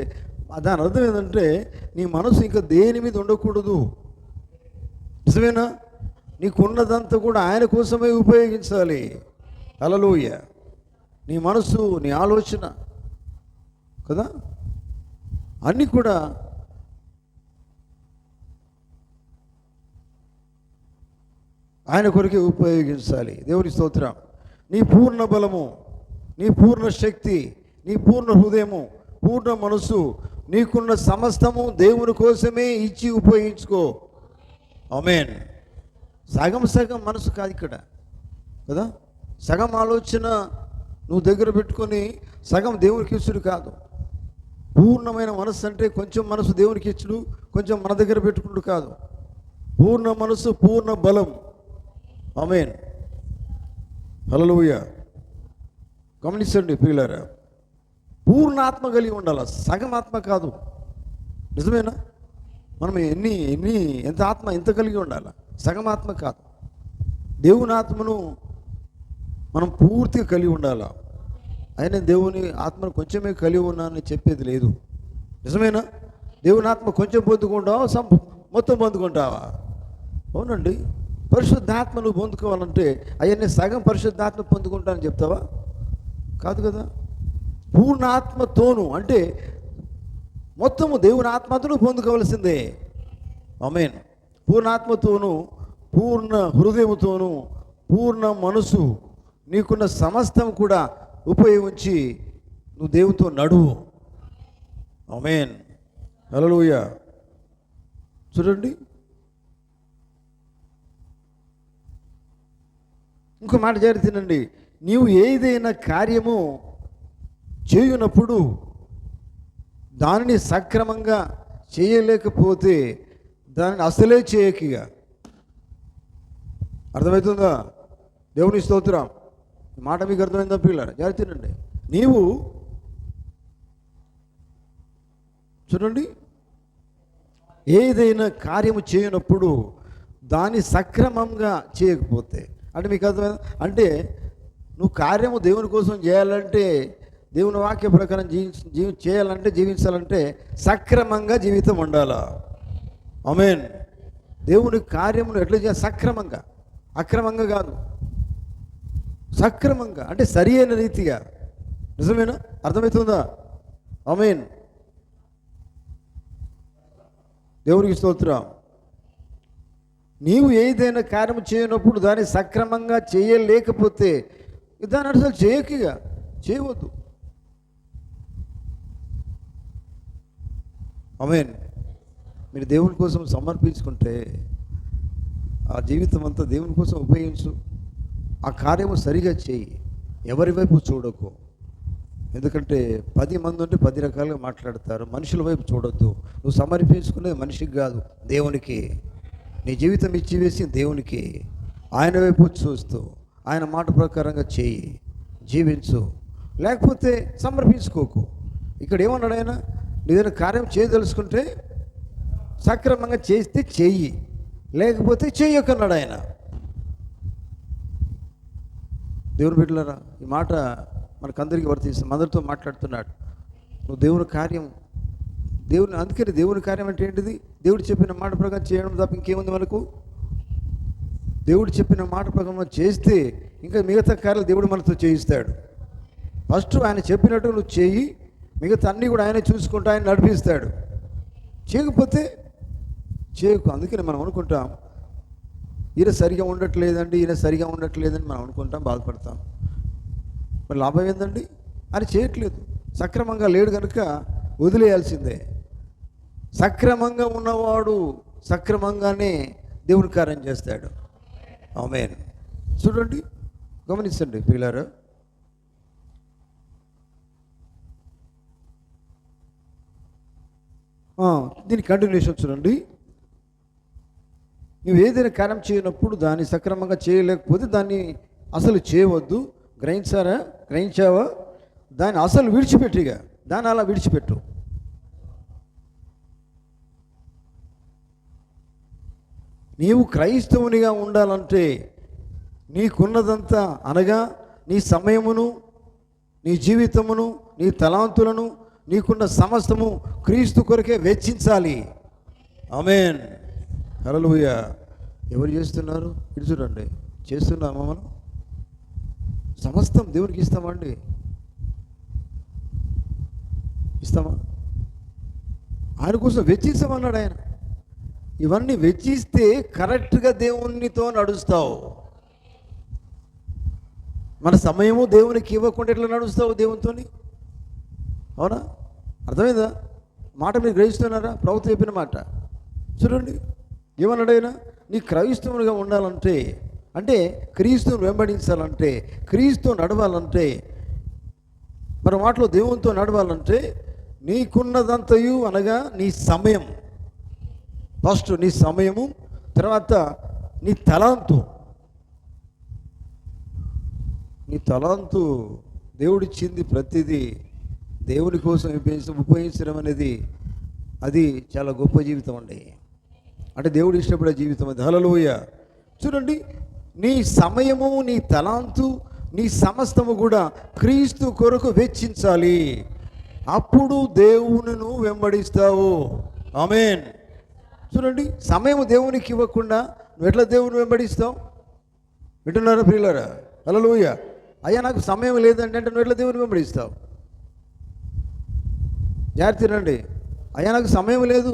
S1: దాని అర్థం ఏంటంటే నీ మనసు ఇంకా దేని మీద ఉండకూడదు. నిజమేనా? నీకున్నదంతా కూడా ఆయన కోసమే ఉపయోగించాలి. హల్లెలూయా. నీ మనసు, నీ ఆలోచన కదా అన్నీ కూడా ఆయన కొరకే ఉపయోగించాలి. దేవుని స్తోత్రం. నీ పూర్ణ బలము, నీ పూర్ణ శక్తి, నీ పూర్ణ హృదయము, పూర్ణ మనసు, నీకున్న సమస్తము దేవుని కోసమే ఇచ్చి ఉపయోగించుకో. ఆమేన్. సగం సగం మనసు కాదు ఇక్కడ కదా. సగం ఆలోచన నువ్వు దగ్గర పెట్టుకొని సగం దేవునికి ఇచ్చుడు కాదు. పూర్ణమైన మనసు అంటే కొంచెం మనసు దేవునికి ఇచ్చుడు, కొంచెం మన దగ్గర పెట్టుకుడు కాదు. పూర్ణ మనసు, పూర్ణ బలం. ఆమేన్. హల్లెలూయా. గమనించండి ప్రియులారా, పూర్ణ ఆత్మ కలిగి ఉండాలి, సగం ఆత్మ కాదు. నిజమేనా? మనం ఎంత ఆత్మ ఎంత కలిగి ఉండాలి, సగం ఆత్మ కాదు. దేవుని ఆత్మను మనం పూర్తిగా కలిగి ఉండాలా. అయినా దేవుని ఆత్మను కొంచెమే కలిగి ఉన్నానని చెప్పేది లేదు. నిజమేనా? దేవుని ఆత్మ కొంచెం పొందుకుంటావా, మొత్తం పొందుకుంటావా? అవునండి. పరిశుద్ధాత్మ నువ్వు పొందుకోవాలంటే అవన్నీ సగం పరిశుద్ధాత్మ పొందుకుంటానని చెప్తావా? కాదు కదా. పూర్ణ ఆత్మతోను అంటే మొత్తము దేవుని ఆత్మతోను పొందుకోవాల్సిందే. ఆమేన్. పూర్ణాత్మతోను, పూర్ణ హృదయముతోను, పూర్ణ మనసు, నీకున్న సమస్తం కూడా ఉపయోగించి నువ్వు దేవునితో నడువు. ఆమేన్. హల్లెలూయా. చూడండి, ఇంకో మాట జరుగుతుందండి. నీవు ఏదైనా కార్యము చేయునప్పుడు దానిని సక్రమంగా చేయలేకపోతే దానిని అసలే చేయకిగా. అర్థమవుతుందా? దేవుని స్తోత్రం. ఈ మాట మీకు అర్థమైందా పిల్లలు? జరుగుతుందండి. నీవు చూడండి, ఏదైనా కార్యము చేయనప్పుడు దాన్ని సక్రమంగా చేయకపోతే అంటే మీకు అర్థమైందా? అంటే నువ్వు కార్యము దేవుని కోసం చేయాలంటే, దేవుని వాక్య ప్రకారం జీవించాలంటే సక్రమంగా జీవితం ఉండాలా. ఆమేన్. దేవుని కార్యమును ఎట్లా చేయాలి? సక్రమంగా, అక్రమంగా కాదు, సక్రమంగా అంటే సరి అయిన రీతిగా. నిజమేనా? అర్థమవుతుందా? ఆమేన్. దేవునికి స్తోత్రం. నీవు ఏదైనా కార్యం చేయనప్పుడు దాన్ని సక్రమంగా చేయలేకపోతే దాన్ని అసలు చేయకిగా, చేయవద్దు. ఆమేన్. మీరు దేవుని కోసం సమర్పించుకుంటే ఆ జీవితం అంతా దేవుని కోసం ఉపయోగించు. ఆ కార్యము సరిగా చేయి, ఎవరి వైపు చూడకు. ఎందుకంటే 10 మంది ఉంటే 10 రకాలుగా మాట్లాడతారు. మనుషుల వైపు చూడొద్దు. నువ్వు సమర్పించుకునేది మనిషికి కాదు, దేవునికి. నీ జీవితం ఇచ్చివేసి దేవునికి, ఆయన వైపు చూస్తూ ఆయన మాట ప్రకారంగా చేయి, జీవించు. లేకపోతే సమర్పించుకోకు. ఇక్కడ ఏమన్నాడు ఆయన? నీదైనా కార్యం చేయదలుచుకుంటే సక్రమంగా చేస్తే చెయ్యి, లేకపోతే చెయ్యకన్నాడు ఆయన. దేవుని బిడ్డలారా, ఈ మాట మనకందరికీ వర్తిస్తుంది. అందరితో మాట్లాడుతున్నాడు. నువ్వు దేవుని కార్యం, అందుకని దేవుని కార్యం అంటే ఏంటిది? దేవుడు చెప్పిన మాట ప్రకారం చేయడం తప్ప ఇంకేముంది మనకు? దేవుడు చెప్పిన మాట ప్రకారం చేస్తే ఇంకా మిగతా కార్యాలు దేవుడు మనతో చేయిస్తాడు. ఫస్ట్ ఆయన చెప్పినట్టు నువ్వు చేయి, మిగతా అన్నీ కూడా ఆయన చూసుకుంటూ ఆయన నడిపిస్తాడు. చేయకపోతే చేయకు. అందుకని మనం అనుకుంటాం, ఈయన సరిగా ఉండట్లేదండి, మనం అనుకుంటాం, బాధపడతాం. మరి లాభం ఏందండి? అని చేయట్లేదు, సక్రమంగా లేడు కనుక వదిలేయాల్సిందే. సక్రమంగా ఉన్నవాడు సక్రమంగానే దేవుని కార్యం చేస్తాడు. ఆమేన్. చూడండి, గమనించండి పిల్లలు. దీని కంటిన్యూషన్ చూడండి. నువ్వు ఏదైనా కార్యం చేయనప్పుడు దాన్ని సక్రమంగా చేయలేకపోతే దాన్ని అసలు చేయవద్దు. గ్రహించావా? దాన్ని అసలు విడిచిపెట్టిగా, దాన్ని అలా విడిచిపెట్టు. నీవు క్రైస్తవునిగా ఉండాలంటే నీకున్నదంతా అనగా నీ సమయమును, నీ జీవితమును, నీ తలాంతులను, నీకున్న సమస్తము క్రీస్తు కొరకే వెచ్చించాలి. ఆమేన్, హల్లెలూయా. ఎవరు చేస్తున్నారు? ఇటు చూడండి. చేస్తున్నామా మనం? సమస్తం దేవునికి ఇస్తామండి? ఇస్తామా? ఆయన కోసం వెచ్చించమన్నాడు ఆయన. ఇవన్నీ వెచ్చిస్తే కరెక్ట్గా దేవునితో నడుస్తావు. మన సమయము దేవునికి ఇవ్వకుండా ఎట్లా నడుస్తావు దేవునితో? అవునా? అర్థమైందా? మాట మీరు గ్రహిస్తున్నారా? ప్రభుత్వం చెప్పిన మాట చూడండి. ఏమన్నాడు ఆయన? నీ క్రైస్తవునిగా ఉండాలంటే, అంటే క్రీస్తుని వెంబడించాలంటే, క్రీస్తు నడవాలంటే, మరి మాటలో దేవునితో నడవాలంటే నీకున్నదంతయు అనగా నీ సమయం, ఫస్ట్ నీ సమయము, తర్వాత నీ తలాంతు. నీ తలాంతు దేవుడిచ్చింది ప్రతిదీ దేవుని కోసం ఉపయోగించడం అనేది అది చాలా గొప్ప జీవితం అండి. అంటే దేవుడు ఇష్టపడే జీవితం అది. హల్లెలూయా. చూడండి, నీ సమయము, నీ తలాంతు, నీ సమస్తము కూడా క్రీస్తు కొరకు వెచ్చించాలి. అప్పుడు దేవునిను వెంబడిస్తావు. ఆమేన్. చూడండి, సమయం దేవునికి ఇవ్వకుండా నువ్వు ఎట్లా దేవుని వెంబడిస్తావు? వింటున్నారా ప్రియులారా? హల్లెలూయా. అయ్యా నాకు సమయం లేదంటే నువ్వు ఎట్లా దేవుని వెంబడిస్తావు? జాగ్రత్త రండి. అయ్యా నాకు సమయం లేదు,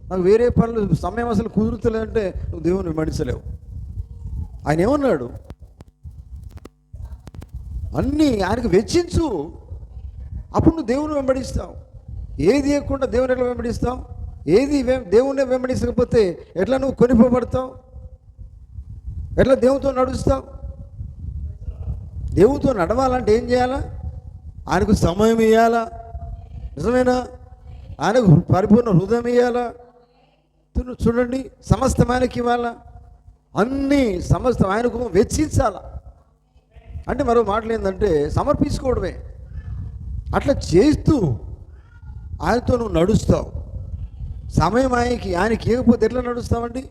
S1: నాకు వేరే పనులు, సమయం అసలు కుదురుతలేదంటే నువ్వు దేవుని వెంబడించలేవు. ఆయన ఏమన్నాడు? అన్నీ ఆయనకు వెచ్చించు, అప్పుడు నువ్వు దేవుని వెంబడిస్తావు. ఏది ఇవ్వకుండా దేవుని ఎట్లా వెంబడిస్తావు? ఏది దేవుణ్ణి వెంబడించకపోతే ఎట్లా నువ్వు కొనిపోబడతావు? ఎట్లా దేవునితో నడుస్తావు? దేవునితో నడవాలంటే ఏం చేయాలా? ఆయనకు సమయం ఇవ్వాలా, నిజమేనా? ఆయనకు పరిపూర్ణ హృదయం ఇవ్వాలా. చూడండి, సమస్తం ఆయనకి ఇవ్వాలా, అన్నీ సమస్తం ఆయనకు వెచ్చించాలా. అంటే మరో మాటలు ఏంటంటే సమర్పించుకోవడమే. అట్లా చేస్తూ ఆయనతో నువ్వు నడుస్తావు. సమయం ఆయనకి ఇవ్వకపోతే ఎట్లా నడుస్తావండి?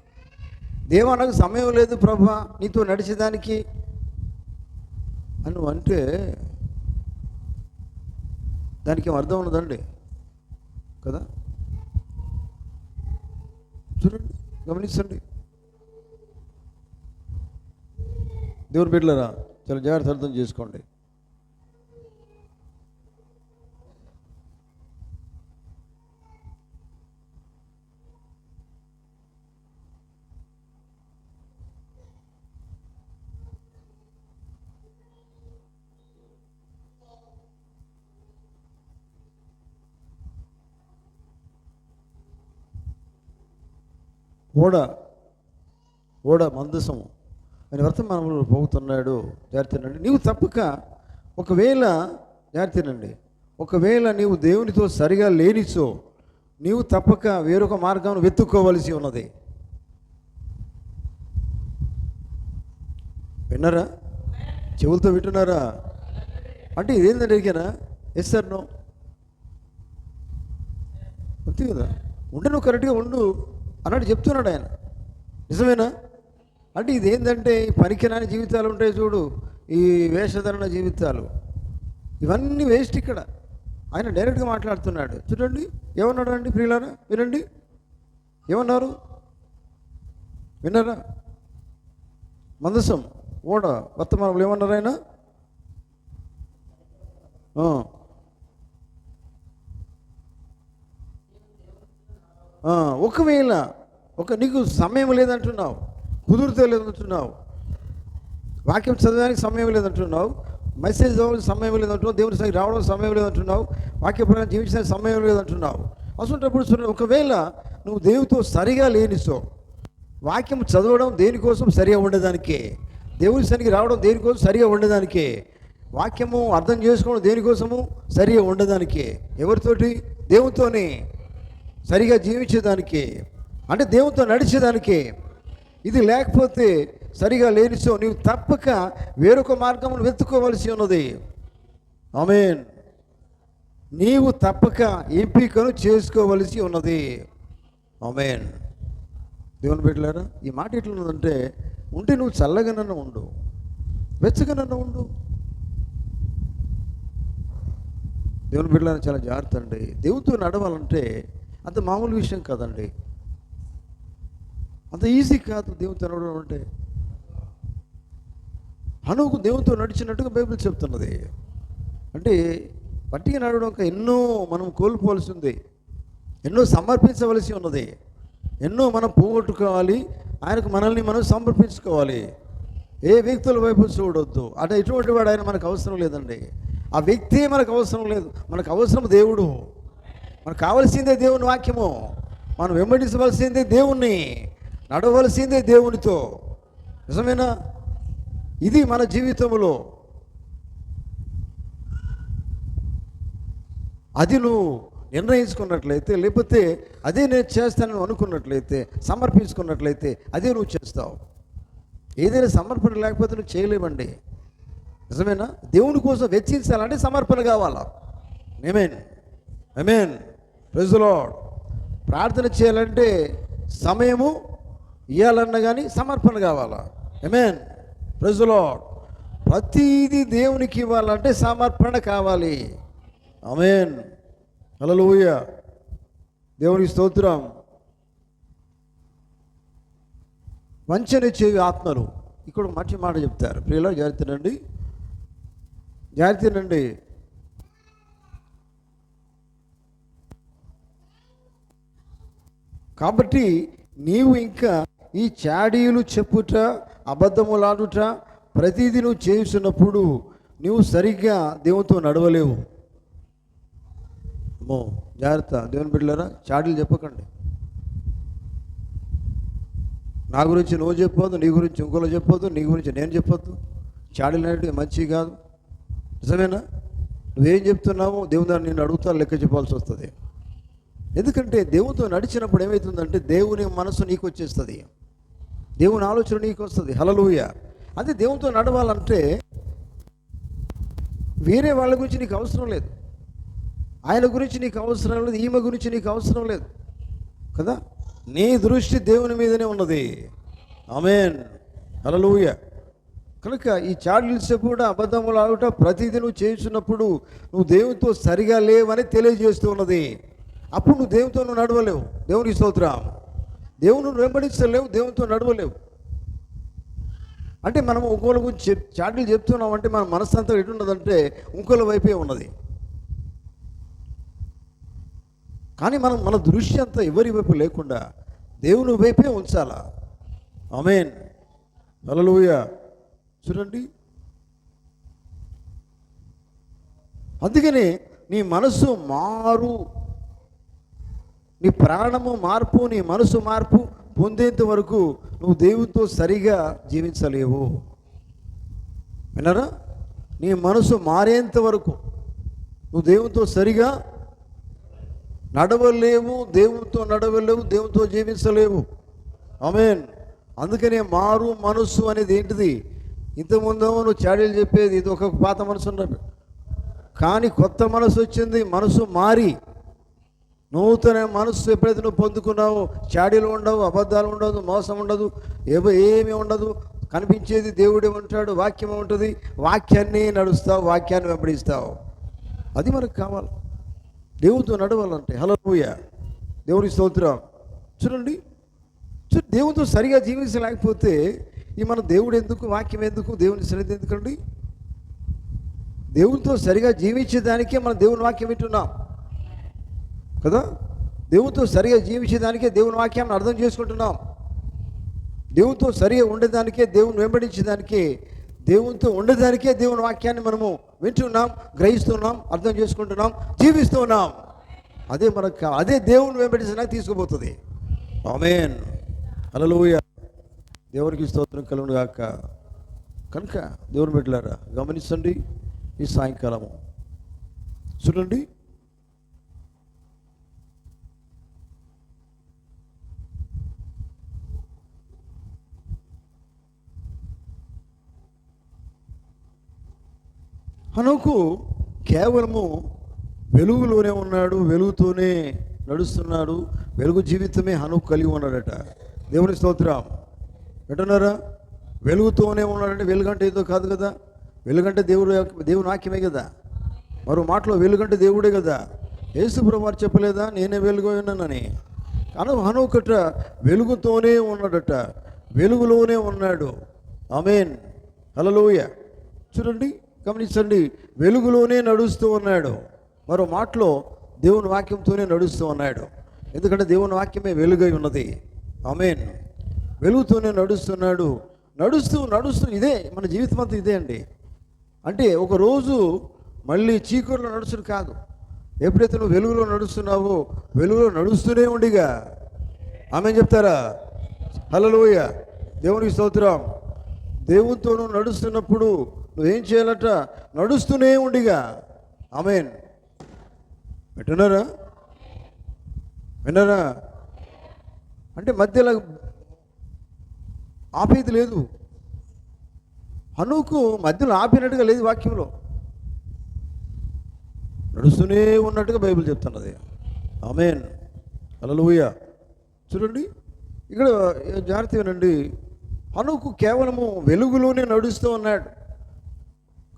S1: దేవా నాకు సమయం లేదు ప్రభా నీతో నడిచేదానికి అని నువ్వు అంటే దానికి ఏం అర్థం ఉన్నదండి కదా? చూడండి, గమనించండి. దేవుని బిడ్డలారా, చాలా జాగ్రత్త అర్థం చేసుకోండి. ఓడ మందసము అని వర్తమానంలో పోతున్నాడు. జాగ్రత్తనండి. నీవు తప్పక ఒకవేళ జాగ్రత్తనండి, ఒకవేళ నీవు దేవునితో సరిగా లేనిచో నీవు తప్పక వేరొక మార్గం వెతుక్కోవలసి ఉన్నది. విన్నారా? చెవులతో వింటున్నారా? అంటే ఇదేంటంటే అడిగానా? ఎస్ సార్ నో అంతే కదా. ఉండు, నువ్వు కరెక్ట్గా ఉండు అన్నట్టు చెప్తున్నాడు ఆయన. నిజమేనా? అంటే ఇదేంటంటే ఈ పనికిరాని జీవితాలు ఉంటాయి చూడు, ఈ వేషధరణ జీవితాలు, ఇవన్నీ వేస్ట్. ఇక్కడ ఆయన డైరెక్ట్గా మాట్లాడుతున్నాడు. చూడండి ఏమన్నాడు అండి ప్రియులారా, వినండి ఏమన్నారు, విన్నారా? మందసం ఓడ వర్తమానంలో ఏమన్నారు ఆయన? ఒకవేళ నీకు సమయం లేదంటున్నావు, కుదురుతో లేదంటున్నావు, వాక్యం చదవడానికి సమయం లేదంటున్నావు, మెసేజ్ చదవడానికి సమయం లేదంటున్నావు, దేవుని సరికి రావడానికి సమయం లేదంటున్నావు, వాక్యపరంగా జీవించడానికి సమయం లేదంటున్నావు. అసలుంటప్పుడు చూడండి, ఒకవేళ నువ్వు దేవునితో సరిగా లేనిసో, వాక్యం చదవడం దేనికోసం సరిగా ఉండేదానికే, దేవుని సరికి రావడం దేనికోసం సరిగా ఉండేదానికే, వాక్యము అర్థం చేసుకోవడం దేనికోసము సరిగా ఉండేదానికే, ఎవరితోటి? దేవునితోనే సరిగా జీవించేదానికి, అంటే దేవునితో నడిచేదానికి. ఇది లేకపోతే సరిగా లేనిసో నీవు తప్పక వేరొక మార్గమును వెతుక్కోవలసి ఉన్నది. ఆమేన్. నీవు తప్పక ఎంపికను చేసుకోవలసి ఉన్నది. ఆమేన్. దేవుని బిడ్డలారా, ఈ మాట ఎట్లున్నదంటే, ఉంటే నువ్వు చల్లగానన్నా ఉండు, వెచ్చగానన్నా ఉండు. దేవుని బిడ్డలని చాలా జాగ్రత్త అండి. దేవునితో నడవాలంటే అంత మామూలు విషయం కాదండి, అంత ఈజీ కాదు దేవునితో నడవడం అంటే. హనోకు దేవునితో నడిచినట్టుగా బైబిల్ చెప్తున్నది. అంటే పట్టిగా నడవడం ఎన్నో మనం కోల్పోవలసి ఉంది, ఎన్నో సమర్పించవలసి ఉన్నది, ఎన్నో మనం పోగొట్టుకోవాలి. ఆయనకు మనల్ని మనం సమర్పించుకోవాలి. ఏ వ్యక్తుల వైపు చూడొద్దు. అంటే ఎటువంటి వాడు ఆయన మనకు అవసరం లేదండి. ఆ వ్యక్తి మనకు అవసరం లేదు. మనకు అవసరం దేవుడు. మనకు కావలసిందే దేవుని వాక్యము. మనం వెంబడించవలసిందే దేవుణ్ణి, నడవలసిందే దేవునితో. నిజమేనా? ఇది మన జీవితంలో. అది నువ్వు నిర్ణయించుకున్నట్లయితే, లేకపోతే అదే నేను చేస్తానని అనుకున్నట్లయితే, సమర్పించుకున్నట్లయితే అదే నువ్వు చేస్తావు. ఏదైనా సమర్పణ లేకపోతే నువ్వు చేయలేవండి. నిజమేనా? దేవుని కోసం వెచ్చించాలంటే సమర్పణ కావాలా. ఆమేన్, ఆమేన్, ప్రైజ్ ది లార్డ్. ప్రార్థన చేయాలంటే సమయము ఇవ్వాలన్నా కానీ సమర్పణ కావాలా. ఆమేన్, ప్రైజ్ ది లార్డ్. ప్రతిదీ దేవునికి ఇవ్వాలంటే సమర్పణ కావాలి. ఆమేన్, హల్లెలూయా, దేవునికి స్తోత్రం. వంచన చేయి ఆత్మలు. ఇక్కడ మంచి మాట చెప్తారు. ప్రియులారా జాగ్రత్తనండి, జాగ్రత్తనండి. కాబట్టి నీవు ఇంకా ఈ చాడీలు చెప్పుట, అబద్ధములాడుట ప్రతిదీ నువ్వు చేస్తున్నప్పుడు నువ్వు సరిగ్గా దేవునితో నడవలేవు. అమ్మో, జాగ్రత్త దేవుని బిడ్డలారా, చాడీలు చెప్పకండి. నా గురించి నువ్వు చెప్పొద్దు, నీ గురించి ఇంకోలో చెప్పొద్దు, నీ గురించి నేను చెప్పొద్దు. చాడీలు అనేటివి మంచివి కాదు. నిజమేనా? నువ్వేం చెప్తున్నావో దేవుని దాన్ని నిన్ను అడుగుతా లెక్క చెప్పాల్సి వస్తుంది. ఎందుకంటే దేవునితో నడిచినప్పుడు ఏమవుతుందంటే దేవుని మనసు నీకు వచ్చేస్తుంది, దేవుని ఆలోచన నీకు వస్తుంది. హల్లెలూయా. అదే దేవునితో నడవాలంటే వేరే వాళ్ళ గురించి నీకు అవసరం లేదు, ఆయన గురించి నీకు అవసరం లేదు, ఈమె గురించి నీకు అవసరం లేదు కదా. నీ దృష్టి దేవుని మీదనే ఉన్నది. ఆమేన్, హల్లెలూయా. కనుక ఈ చాడీలు చెప్పుట, అబద్ధములు ఆడుట ప్రతిదీ నువ్వు చేస్తున్నప్పుడు నువ్వు దేవునితో సరిగా లేవని తెలియజేస్తూ ఉన్నది. అప్పుడు నువ్వు దేవునితో నువ్వు నడవలేవు. దేవునికి స్తోత్రం. దేవుని నువ్వు వెంబడించలేవు, దేవునితో నడవలేవు. అంటే మనం ఇంకోళ్ళ గురించి చాడీలు చెప్తున్నాం అంటే మన మనస్సంతా ఎటున్నదంటే ఇంకోళ్ళ వైపే ఉన్నది. కానీ మనం మన దృష్టి అంతా ఎవరి వైపు లేకుండా దేవుని వైపే ఉంచాలా. ఆమేన్, హల్లెలూయా. చూడండి, అందుకనే నీ మనసు మారు, నీ ప్రాణము మార్పు, నీ మనసు మార్పు పొందేంత వరకు నువ్వు దేవునితో సరిగా జీవించలేవు. విన్నారా? నీ మనసు మారేంత వరకు నువ్వు దేవునితో సరిగా నడవలేవు, దేవునితో నడవలేవు, దేవునితో జీవించలేవు. ఆమేన్. అందుకనే మారు మనసు అనేది ఏంటిది? ఇంతకుముందేమో నువ్వు చాడీలు చెప్పేది, ఇది ఒక పాత మనసు ఉన్నది. కానీ కొత్త మనసు వచ్చింది, మనసు మారి నూతన మనసు ఎప్పుడైతే నువ్వు పొందుకున్నావో చాడీలు ఉండవు, అబద్ధాలు ఉండదు, మోసం ఉండదు, ఏమీ ఉండదు. కనిపించేది దేవుడే ఉంటాడు, వాక్యం ఉంటుంది, వాక్యాన్ని నడుస్తావు, వాక్యాన్ని వెంబడిస్తావు. అది మనకు కావాలి. దేవునితో నడవాలంటే. హల్లెలూయా, దేవుని స్తోత్రం. చూడండి, దేవునితో సరిగా జీవించలేకపోతే ఈ మన దేవుడు ఎందుకు, వాక్యం ఎందుకు, దేవుని సన్నిధి ఎందుకండి? దేవునితో సరిగా జీవించేదానికే మనం దేవుని వాక్యం వింటున్నాం కదా. దేవునితో సరిగా జీవించేదానికే దేవుని వాక్యాన్ని అర్థం చేసుకుంటున్నాం. దేవునితో సరిగా ఉండేదానికే, దేవుని వెంబడించేదానికే, దేవునితో ఉండేదానికే దేవుని వాక్యాన్ని మనము వింటున్నాం, గ్రహిస్తున్నాం, అర్థం చేసుకుంటున్నాం, జీవిస్తున్నాం. అదే మనకు, అదే దేవుని వెంబడించడానికి తీసుకుపోతుంది. ఆమేన్, హల్లెలూయా. దేవునికి స్తోత్రం కలుగును గాక. కనుక దేవుని బిడ్డలారా గమనించండి, ఈ సాయంకాలము చూడండి, హనోకు కేవలము వెలుగులోనే ఉన్నాడు, వెలుగుతోనే నడుస్తున్నాడు, వెలుగు జీవితమే హనోకు కలిగి ఉన్నాడట. దేవుని స్తోత్రం. వింటున్నారా? వెలుగుతోనే ఉన్నాడంటే వెలుగంటే ఏదో కాదు కదా. వెలుగంటే దేవుని వాక్యమే కదా. మరో మాటలో వెలుగంటే దేవుడే కదా. యేసుప్రభువు వారు చెప్పలేదా, నేనే వెలుగు ఉన్నానని. హనోకట వెలుగుతోనే ఉన్నాడట, వెలుగులోనే ఉన్నాడు. ఆమేన్, హల్లెలూయా. చూడండి, గమనించండి, వెలుగులోనే నడుస్తూ ఉన్నాడు. మరో మాటలో దేవుని వాక్యంతోనే నడుస్తూ ఉన్నాడు. ఎందుకంటే దేవుని వాక్యమే వెలుగై ఉన్నది. ఆమేన్. వెలుగుతోనే నడుస్తున్నాడు. నడుస్తూ నడుస్తూ ఇదే మన జీవితం అంతా ఇదే అండి. అంటే ఒకరోజు మళ్ళీ చీకట్లో నడుచుడు కాదు. ఎప్పుడైతే నువ్వు వెలుగులో నడుస్తున్నావో వెలుగులో నడుస్తూనే ఉండిగా. ఆమేన్ చెప్తారా? హల్లెలూయా, దేవునికి స్తోత్రం. దేవునితో నువ్వు నడుస్తున్నప్పుడు నువ్వేం చేయాలట? నడుస్తూనే ఉండిగా. ఆమేన్. వింటున్నారా? విన్నారా? అంటే మధ్యలో ఆపేది లేదు. హనోకు మధ్యలో ఆపినట్టుగా లేదు వాక్యంలో, నడుస్తూనే ఉన్నట్టుగా బైబిల్ చెప్తున్నది. ఆమేన్, హల్లెలూయా. చూడండి, ఇక్కడ జాగ్రత్త వినండి. హనోకు కేవలము వెలుగులోనే నడుస్తూ ఉన్నాడు.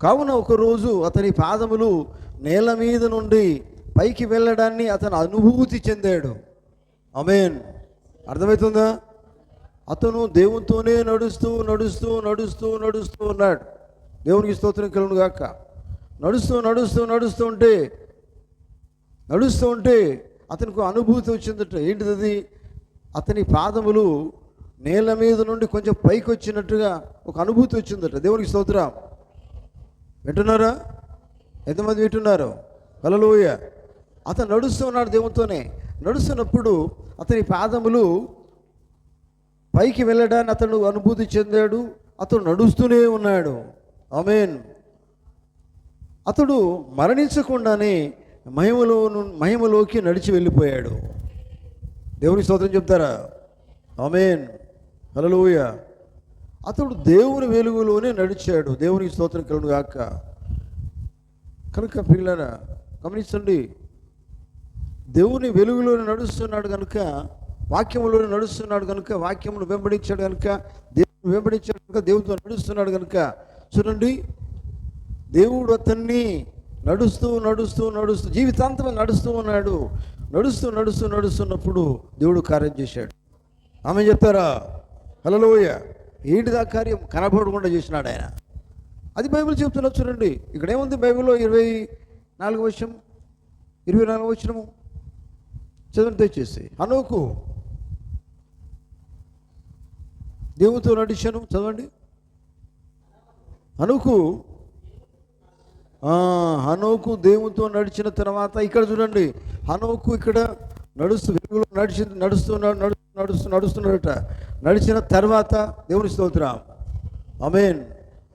S1: కావున ఒకరోజు అతని పాదములు నేల మీద నుండి పైకి వెళ్ళడాన్ని అతను అనుభూతి చెందాడు. ఆమేన్. అర్థమవుతుందా? అతను దేవునితోనే నడుస్తూ నడుస్తూ నడుస్తూ నడుస్తూ ఉన్నాడు. దేవునికి స్తోత్రం కలుగును గాక. నడుస్తూ నడుస్తూ నడుస్తూ ఉంటే అతనికి అనుభూతి వచ్చిందట. ఏంటిది? అతని పాదములు నేల మీద నుండి కొంచెం పైకి వచ్చినట్టుగా ఒక అనుభూతి వచ్చిందట. దేవునికి స్తోత్రం. వింటున్నారా? ఎంతమంది వింటున్నారు? హల్లెలూయా. అతను నడుస్తూ ఉన్నాడు దేవునితోనే. నడుస్తున్నప్పుడు అతని పాదములు పైకి వెళ్ళడాన్ని అతను అనుభూతి చెందాడు. అతడు నడుస్తూనే ఉన్నాడు. ఆమేన్. అతడు మరణించకుండానే మహిమలోకి నడిచి వెళ్ళిపోయాడు. దేవుని స్తోత్రం చెప్తారా? ఆమేన్, హల్లెలూయా. అతడు దేవుని వెలుగులోనే నడిచాడు. దేవునికి స్తోత్రం కలుగును గాక. కనుక పిల్లరా గమనించండి, దేవుని వెలుగులోనే నడుస్తున్నాడు కనుక, వాక్యములోనే నడుస్తున్నాడు కనుక, వాక్యమును వెంబడించాడు కనుక, దేవుని వెంబడించాడు కనుక, దేవుడితో నడుస్తున్నాడు కనుక, చూడండి, దేవుడు అతన్ని నడుస్తూ నడుస్తూ నడుస్తూ జీవితాంతం నడుస్తూ ఉన్నాడు. నడుస్తున్నప్పుడు దేవుడు కార్యం చేశాడు. ఆమె చెప్తారా? హల్లెలూయా. ఏంటిదా కార్యం? కనపడకుండా చేసినాడు ఆయన. అది బైబిల్ చెప్తున్నా. చూడండి, ఇక్కడ ఏముంది బైబిల్లో? 24 వచనము చదువు తెచ్చేసి. హనోకు దేవునితో నడిచాను. చదవండి. హనోకు దేవునితో నడిచిన తర్వాత, ఇక్కడ చూడండి, హనోకు ఇక్కడ వెలుగులో నడుస్తున్నాడట. నడిచిన తర్వాత దేవుని స్తోత్రం. ఆమేన్.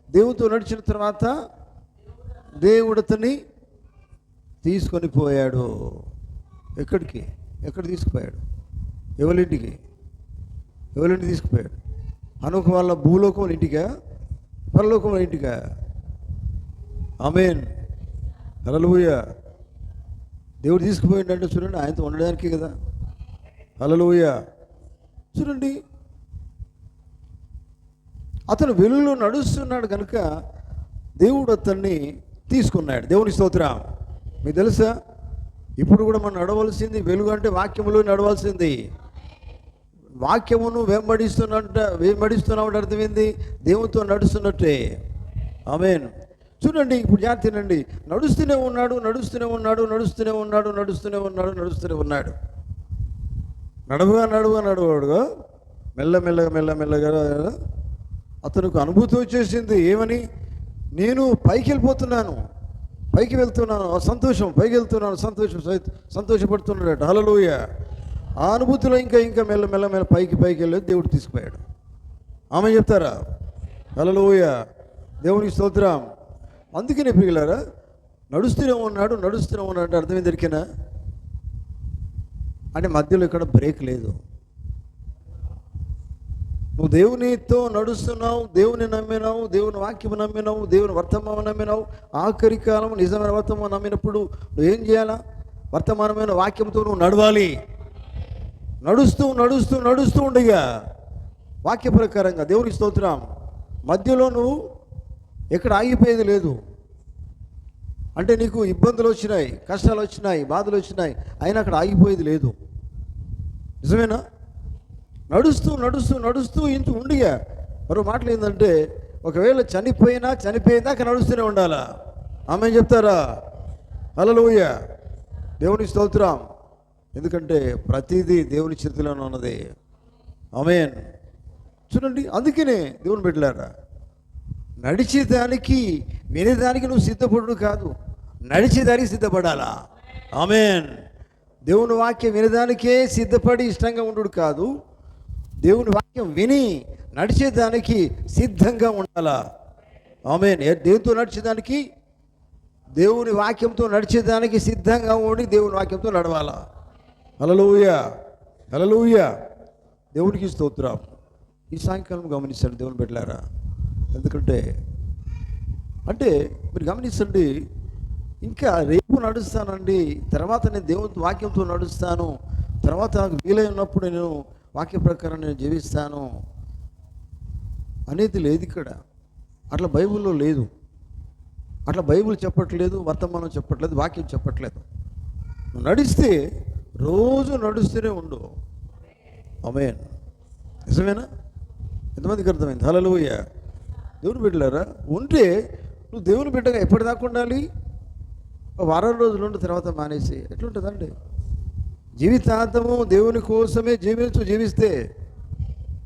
S1: దేవునితో నడిచిన తర్వాత దేవుడు అతన్ని తీసుకొని పోయాడు. ఎక్కడ తీసుకుపోయాడు? ఎవరింటికి తీసుకుపోయాడు? హనోకు వాళ్ళ భూలోకం ఇంటికా, పరలోకం ఇంటికా? ఆమేన్, హల్లెలూయా. దేవుడు తీసుకుపోయిందంటే చూడండి, ఆయనతో ఉండడానికి కదా. హల్లెలూయా. చూడండి, అతను వెలుగులో నడుస్తున్నాడు కనుక దేవుడు అతన్ని తీసుకున్నాడు. దేవుని స్తోత్రం. మీకు తెలుసా, ఇప్పుడు కూడా మనం నడవలసింది వెలుగు అంటే వాక్యములో నడవాల్సింది. వాక్యమును వెంబడిస్తున్నామంటే అర్థమైంది దేవునితో నడుస్తున్నట్టే. ఆమేన్. చూడండి, ఇప్పుడు జాగ్రత్త తినండి. నడుస్తూనే ఉన్నాడు. నడవగా మెల్లమెల్లగా అతనికి అనుభూతి వచ్చేసింది. ఏమని? నేను పైకి వెళ్తున్నాను, పైకి సంతోషపడుతున్నాడట. హల్లెలూయా. ఆ అనుభూతిలో ఇంకా మెల్ల పైకి వెళ్ళి దేవుడు తీసుకుపోయాడు. ఆమె చెప్తారా? హల్లెలూయా. దేవునికి స్తోత్రం. అందుకనే పిల్లలారా, నడుస్తూనే ఉన్నాడు అంటే అర్థమైంది దొరికినా అంటే మధ్యలో ఇక్కడ బ్రేక్ లేదు. నువ్వు దేవునితో నడుస్తున్నావు, దేవుని నమ్మినావు, దేవుని వాక్యము నమ్మినావు, దేవుని వర్తమానం నమ్మినావు. ఆఖరి కాలం నిజమైన వర్తమానం నమ్మినప్పుడు నువ్వేం చేయాలా? వర్తమానమైన వాక్యంతో నువ్వు నడవాలి. నడుస్తూ ఉండగా వాక్య ప్రకారంగా. దేవునికి స్తోత్రం. మధ్యలో నువ్వు ఎక్కడ ఆగిపోయేది లేదు. అంటే నీకు ఇబ్బందులు వచ్చినాయి, కష్టాలు వచ్చినాయి, బాధలు వచ్చినాయి, అయినా అక్కడ ఆగిపోయేది లేదు. నిజమేనా? నడుస్తూ నడుస్తూ నడుస్తూ ఇంత ఉండిగా మరో మాటలు ఏంటంటే, ఒకవేళ చనిపోయేదాకా నడుస్తూనే ఉండాలా. ఆమె చెప్తారా? హల్లెలూయా, దేవుని స్తోత్రం. ఎందుకంటే ప్రతిదీ దేవుని చేతిలోనే ఉన్నది. ఆమేన్. చూడండి, అందుకనే దేవుని బిడ్డలారా, నడిచేదానికి వినేదానికి నువ్వు సిద్ధపడు కాదు, నడిచేదానికి సిద్ధపడాలా. ఆమేన్. దేవుని వాక్యం వినేదానికే సిద్ధపడి ఇష్టంగా ఉండు కాదు, దేవుని వాక్యం విని నడిచేదానికి సిద్ధంగా ఉండాలా. ఆమేన్. దేవునితో నడిచేదానికి, దేవుని వాక్యంతో నడిచేదానికి సిద్ధంగా ఉండి దేవుని వాక్యంతో నడవాలా. హల్లెలూయా, హల్లెలూయా, దేవునికి స్తోత్రం. ఈ సాయంకాలం గమనించండి దేవుని బిడ్డలారా. ఎందుకంటే మీరు గమనించండి, ఇంకా రేపు నడుస్తానండి, తర్వాత నేను దేవుని వాక్యంతో నడుస్తాను, తర్వాత నాకు వీలైనప్పుడు నేను వాక్య ప్రకారం నేను జీవిస్తాను అనేది లేదు ఇక్కడ. అట్లా బైబిల్లో లేదు. అట్లా బైబిల్ చెప్పట్లేదు, వర్తమానం చెప్పట్లేదు, వాక్యం చెప్పట్లేదు. నువ్వు నడిస్తే రోజు నడుస్తూనే ఉండు. ఆమేన్. నిజమేనా? ఎంతమందికి అర్థమైంది? హల్లెలూయా. దేవుని బిడ్డలారా, ఉంటే నువ్వు దేవుని బిడ్డగా ఎప్పటిదాకా ఉండాలి? వారం రోజులు ఉండి తర్వాత మానేసి ఎట్లుంటుందండి? జీవితాంతము దేవుని కోసమే జీవిస్తే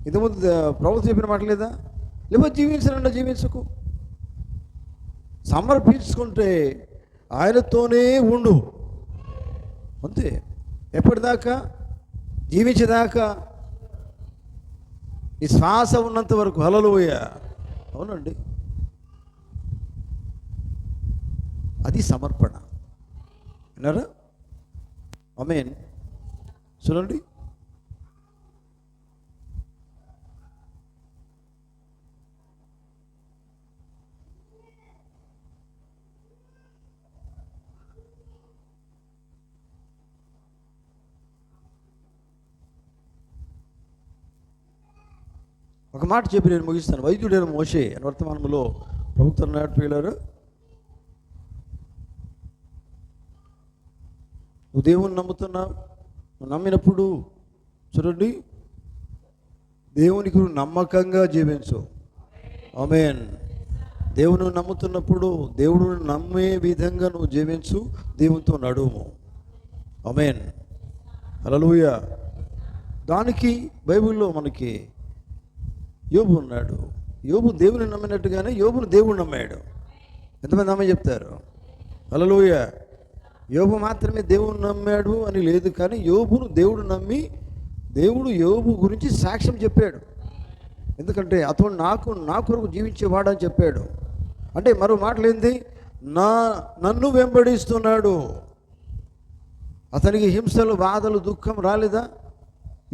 S1: ఇంతకుముందు ప్రభుత్వం చెప్పిన మాట లేదా? లేకపోతే జీవించకు, సమర్పించుకుంటే ఆయనతోనే ఉండు, అంతే. ఎప్పటిదాకా? జీవించేదాకా, ఈ శ్వాస ఉన్నంత వరకు. హల్లెలూయా. అవునండి, అది సమర్పణ. విన్నారా? ఆమేన్. చూడండి, ఒక మాట చెప్పి నేను ముగిస్తాను. వైద్యుడైన మోషే అని వర్తమానంలో ప్రభుత్వం నాటి పిల్లలు, నువ్వు దేవుని నమ్ముతున్నావు, నువ్వు నమ్మినప్పుడు చూడండి, దేవునికి నువ్వు నమ్మకంగా జీవించు. ఆమేన్. దేవుని నమ్ముతున్నప్పుడు దేవుడు నమ్మే విధంగా నువ్వు జీవించు, దేవునితో నడుము. ఆమేన్. హల్లెలూయా. దానికి బైబిల్లో మనకి యోబు ఉన్నాడు. యోబు దేవుని నమ్మినట్టుగానే యోబును దేవుడు నమ్మాడు. ఎంతమంది అమ్మాయి చెప్తారు? హల్లెలూయా. యోబు మాత్రమే దేవుని నమ్మాడు అని లేదు, కానీ యోబును దేవుడు నమ్మి దేవుడు యోబు గురించి సాక్ష్యం చెప్పాడు. ఎందుకంటే అతడు నా కొరకు జీవించేవాడు అని చెప్పాడు. అంటే మరో మాటలేంది? నన్ను వెంబడిస్తున్నాడు. అతనికి హింసలు, బాధలు, దుఃఖం రాలేదా?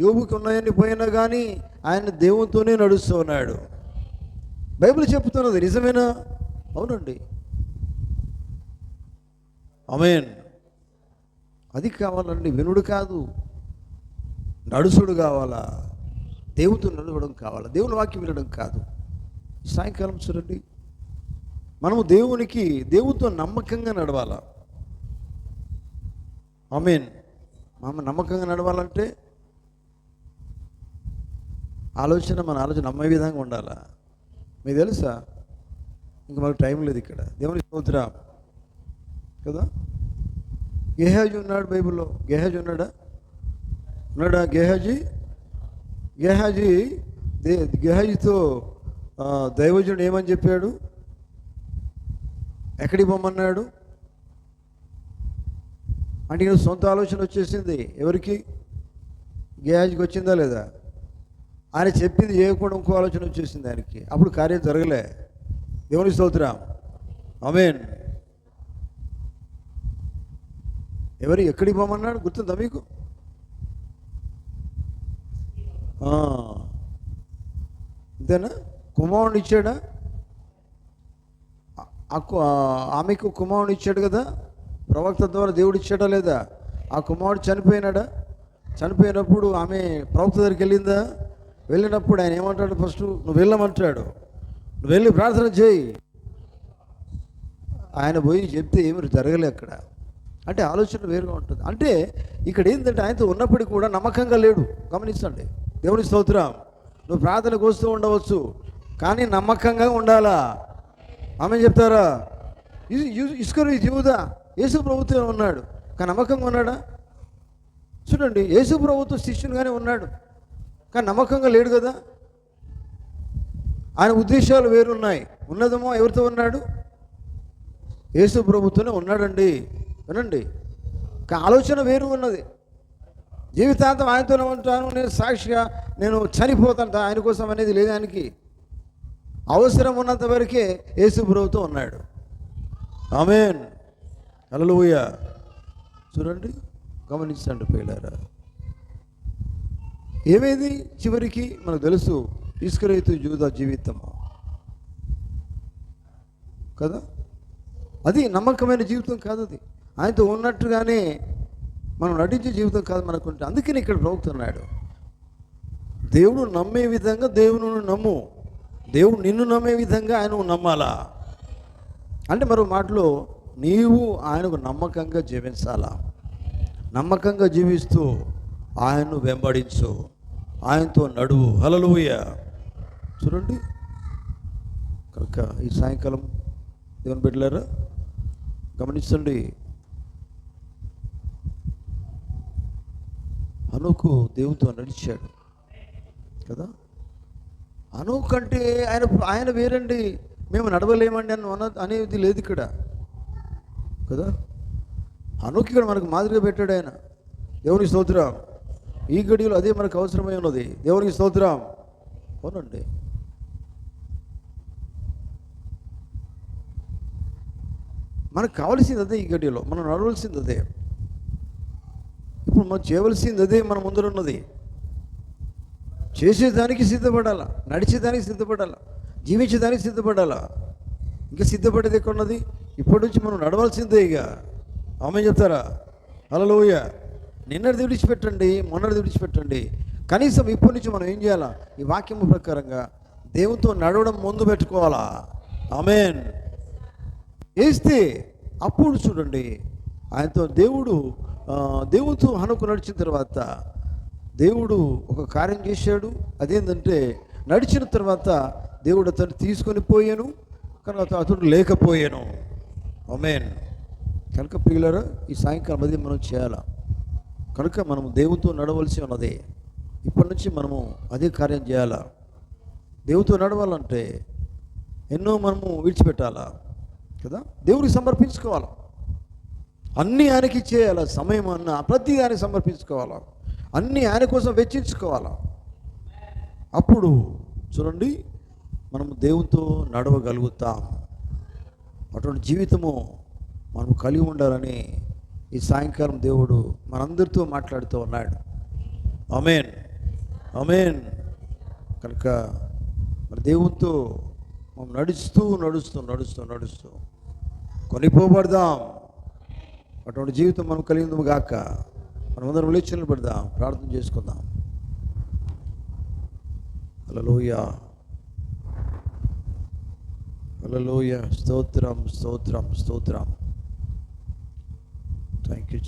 S1: యోబుకి ఉన్నాయని పోయినా కానీ ఆయన దేవునితోనే నడుస్తూ ఉన్నాడు. బైబిల్ చెప్తున్నది నిజమేనా? అవునండి. ఆమేన్. అది కావాలండి, వినుడు కాదు, నడుసుడు కావాలా. దేవునితో నడవడం కావాలా, దేవుని వాక్యం వినడం కాదు. సాయంకాలం చూడండి, మనము దేవునితో నమ్మకంగా నడవాలా. ఆమేన్. మనం నమ్మకంగా నడవాలంటే మన ఆలోచన నమ్మే విధంగా ఉండాలా. మీకు తెలుసా, ఇంకా మనకు టైం లేదు ఇక్కడ. దేవుని స్తోత్రం కదా. గేహాజీ ఉన్నాడు బైబిల్లో. గేహాజీ ఉన్నాడా? గేహాజీతో దైవజనుడు ఏమని చెప్పాడు? ఎక్కడికి పొమ్మన్నాడు అంటే ఈయన సొంత ఆలోచన వచ్చేసింది. ఎవరికి? గేహాజీకి వచ్చిందా లేదా? ఆయన చెప్పింది చేయకుండా ఇంకో ఆలోచన వచ్చేసింది ఆయనకి. అప్పుడు కార్యం జరగలే. దేవుని స్తోత్రం. ఆమేన్. ఎక్కడికి పోమన్నాడు గుర్తుందా మీకు? అంతేనా? కుమారుని ఇచ్చాడా? ఆమెకు కుమారుని ఇచ్చాడు కదా, ప్రవక్త ద్వారా దేవుడు ఇచ్చాడా లేదా? ఆ కుమారుడు చనిపోయినాడా? చనిపోయినప్పుడు ఆమె ప్రవక్త దగ్గరికి వెళ్ళిందా? వెళ్ళినప్పుడు ఆయన ఏమంటాడు? ఫస్ట్ నువ్వు వెళ్ళమంటాడు. నువ్వు వెళ్ళి ప్రార్థన చేయి. ఆయన పోయి చెప్తే ఏమి జరగలే అక్కడ. అంటే ఆలోచన వేరుగా ఉంటుంది. అంటే ఇక్కడ ఏంటంటే ఆయనతో ఉన్నప్పటికీ కూడా నమ్మకంగా లేడు. గమనించండి. దేవుని స్తోత్రం. నువ్వు ప్రార్థనకు వస్తూ ఉండవచ్చు, కానీ నమ్మకంగా ఉండాలా. ఆమె చెప్తారా? ఇస్కరు యూదా యేసు ప్రభుత్వం ఉన్నాడు, కానీ నమ్మకంగా ఉన్నాడా? చూడండి, యేసు ప్రభుత్వ శిష్యునిగానే ఉన్నాడు, కానీ నమ్మకంగా లేడు కదా. ఆయన ఉద్దేశాలు వేరున్నాయి. ఉన్నదమో ఎవరితో ఉన్నాడు? యేసు ప్రభుత్వనే ఉన్నాడండి. వినండి, ఆలోచన వేరు ఉన్నది. జీవితాంతం ఆయనతోనే ఉంటాను, నేను సాక్షిగా నేను చనిపోతాను ఆయన కోసం అనేది లేదు. ఆయనకి అవసరం ఉన్నంత వరకే యేసు ప్రభుతో ఉన్నాడు. ఆమేన్, హల్లెలూయా. చూడండి, గమనించండి ప్రియులారా. ఏమేది చివరికి మనకు తెలుసు, ఇస్కరియోతు యూదా జీవితము కదా. అది నమ్మకమైన జీవితం కాదు. అది ఆయనతో ఉన్నట్టుగానే మనం నటించే జీవితం కాదు మనకుంటే. అందుకని ఇక్కడ ప్రభుతున్నాడు, దేవుడు నమ్మే విధంగా దేవుని నమ్ము, దేవుడు నిన్ను నమ్మే విధంగా ఆయన నమ్మాలా. అంటే మరో మాటలో నీవు ఆయనకు నమ్మకంగా జీవించాలా. నమ్మకంగా జీవిస్తూ ఆయన్ను వెంబడించు, ఆయనతో నడువు. హల్లెలూయా. చూడండి, కనుక ఈ సాయంకాలం దేవుని బిడ్డలారా గమనించండి. హనోకు దేవునితో నడిచాడు కదా. హనోకు అంటే ఆయన వేరండి, మేము నడవలేమండి అనేది లేదు ఇక్కడ కదా. హనోకు ఇక్కడ మనకు మాదిరిగా పెట్టాడు ఆయన. దేవునికి స్తోత్రం. ఈ గడియలో అదే మనకు అవసరమై ఉన్నది. దేవునికి స్తోత్రం. అవునండి, మనకు కావలసింది అదే. ఈ గడియలో మనం నడవలసింది అదే. ఇప్పుడు మనం చేయవలసింది అదే. మన ముందరున్నది చేసేదానికి సిద్ధపడాలా, నడిచేదానికి సిద్ధపడాలా, జీవించేదానికి సిద్ధపడాలా. ఇంకా సిద్ధపడేది ఎక్కడున్నది? ఇప్పటి నుంచి మనం నడవలసిందే. ఇక ఆమె చెప్తారా? హల్లెలూయా. నిన్నటిది విడిచిపెట్టండి, మొన్నటిది విడిచిపెట్టండి. కనీసం ఇప్పటి నుంచి మనం ఏం చేయాలా? ఈ వాక్యము ప్రకారంగా దేవునితో నడవడం ముందు పెట్టుకోవాలా. ఆమేన్. వేస్తే అప్పుడు చూడండి, ఆయనతో దేవునితో హనోకు నడిచిన తర్వాత దేవుడు ఒక కార్యం చేశాడు. అదేంటంటే నడిచిన తర్వాత దేవుడు అతను తీసుకొని పోయాను, కానీ అతడు లేకపోయాను. ఆమేన్. కనుక ప్రియులారా, ఈ సాయంకాలం అది మనం చేయాలా. కనుక మనం దేవునితో నడవలసి ఉన్నది. ఇప్పటి నుంచి మనము అదే కార్యం చేయాలా. దేవునితో నడవాలంటే ఎన్నో మనము విడిచిపెట్టాలా కదా. దేవుడికి సమర్పించుకోవాలి, అన్నీ ఆయనకి చేయాలి. సమయం అన్న ప్రతి ఆయనకి సమర్పించుకోవాలా, అన్నీ ఆయన కోసం వెచ్చించుకోవాలా. అప్పుడు చూడండి, మనము దేవునితో నడవగలుగుతాం. అటువంటి జీవితము మనము కలిగి ఉండాలని ఈ సాయంకాలం దేవుడు మనందరితో మాట్లాడుతూ ఉన్నాడు. ఆమేన్, ఆమేన్. కనుక మరి దేవునితో మనం నడుస్తూ కొనిపోబడదాం. అటువంటి జీవితం మనం కలిగింది గాక. మనమందరం లేచి నిలబడదాం, ప్రార్థన చేసుకుందాం. హల్లెలూయా, హల్లెలూయా. స్తోత్రం, స్తోత్రం, స్తోత్రం. Thank you.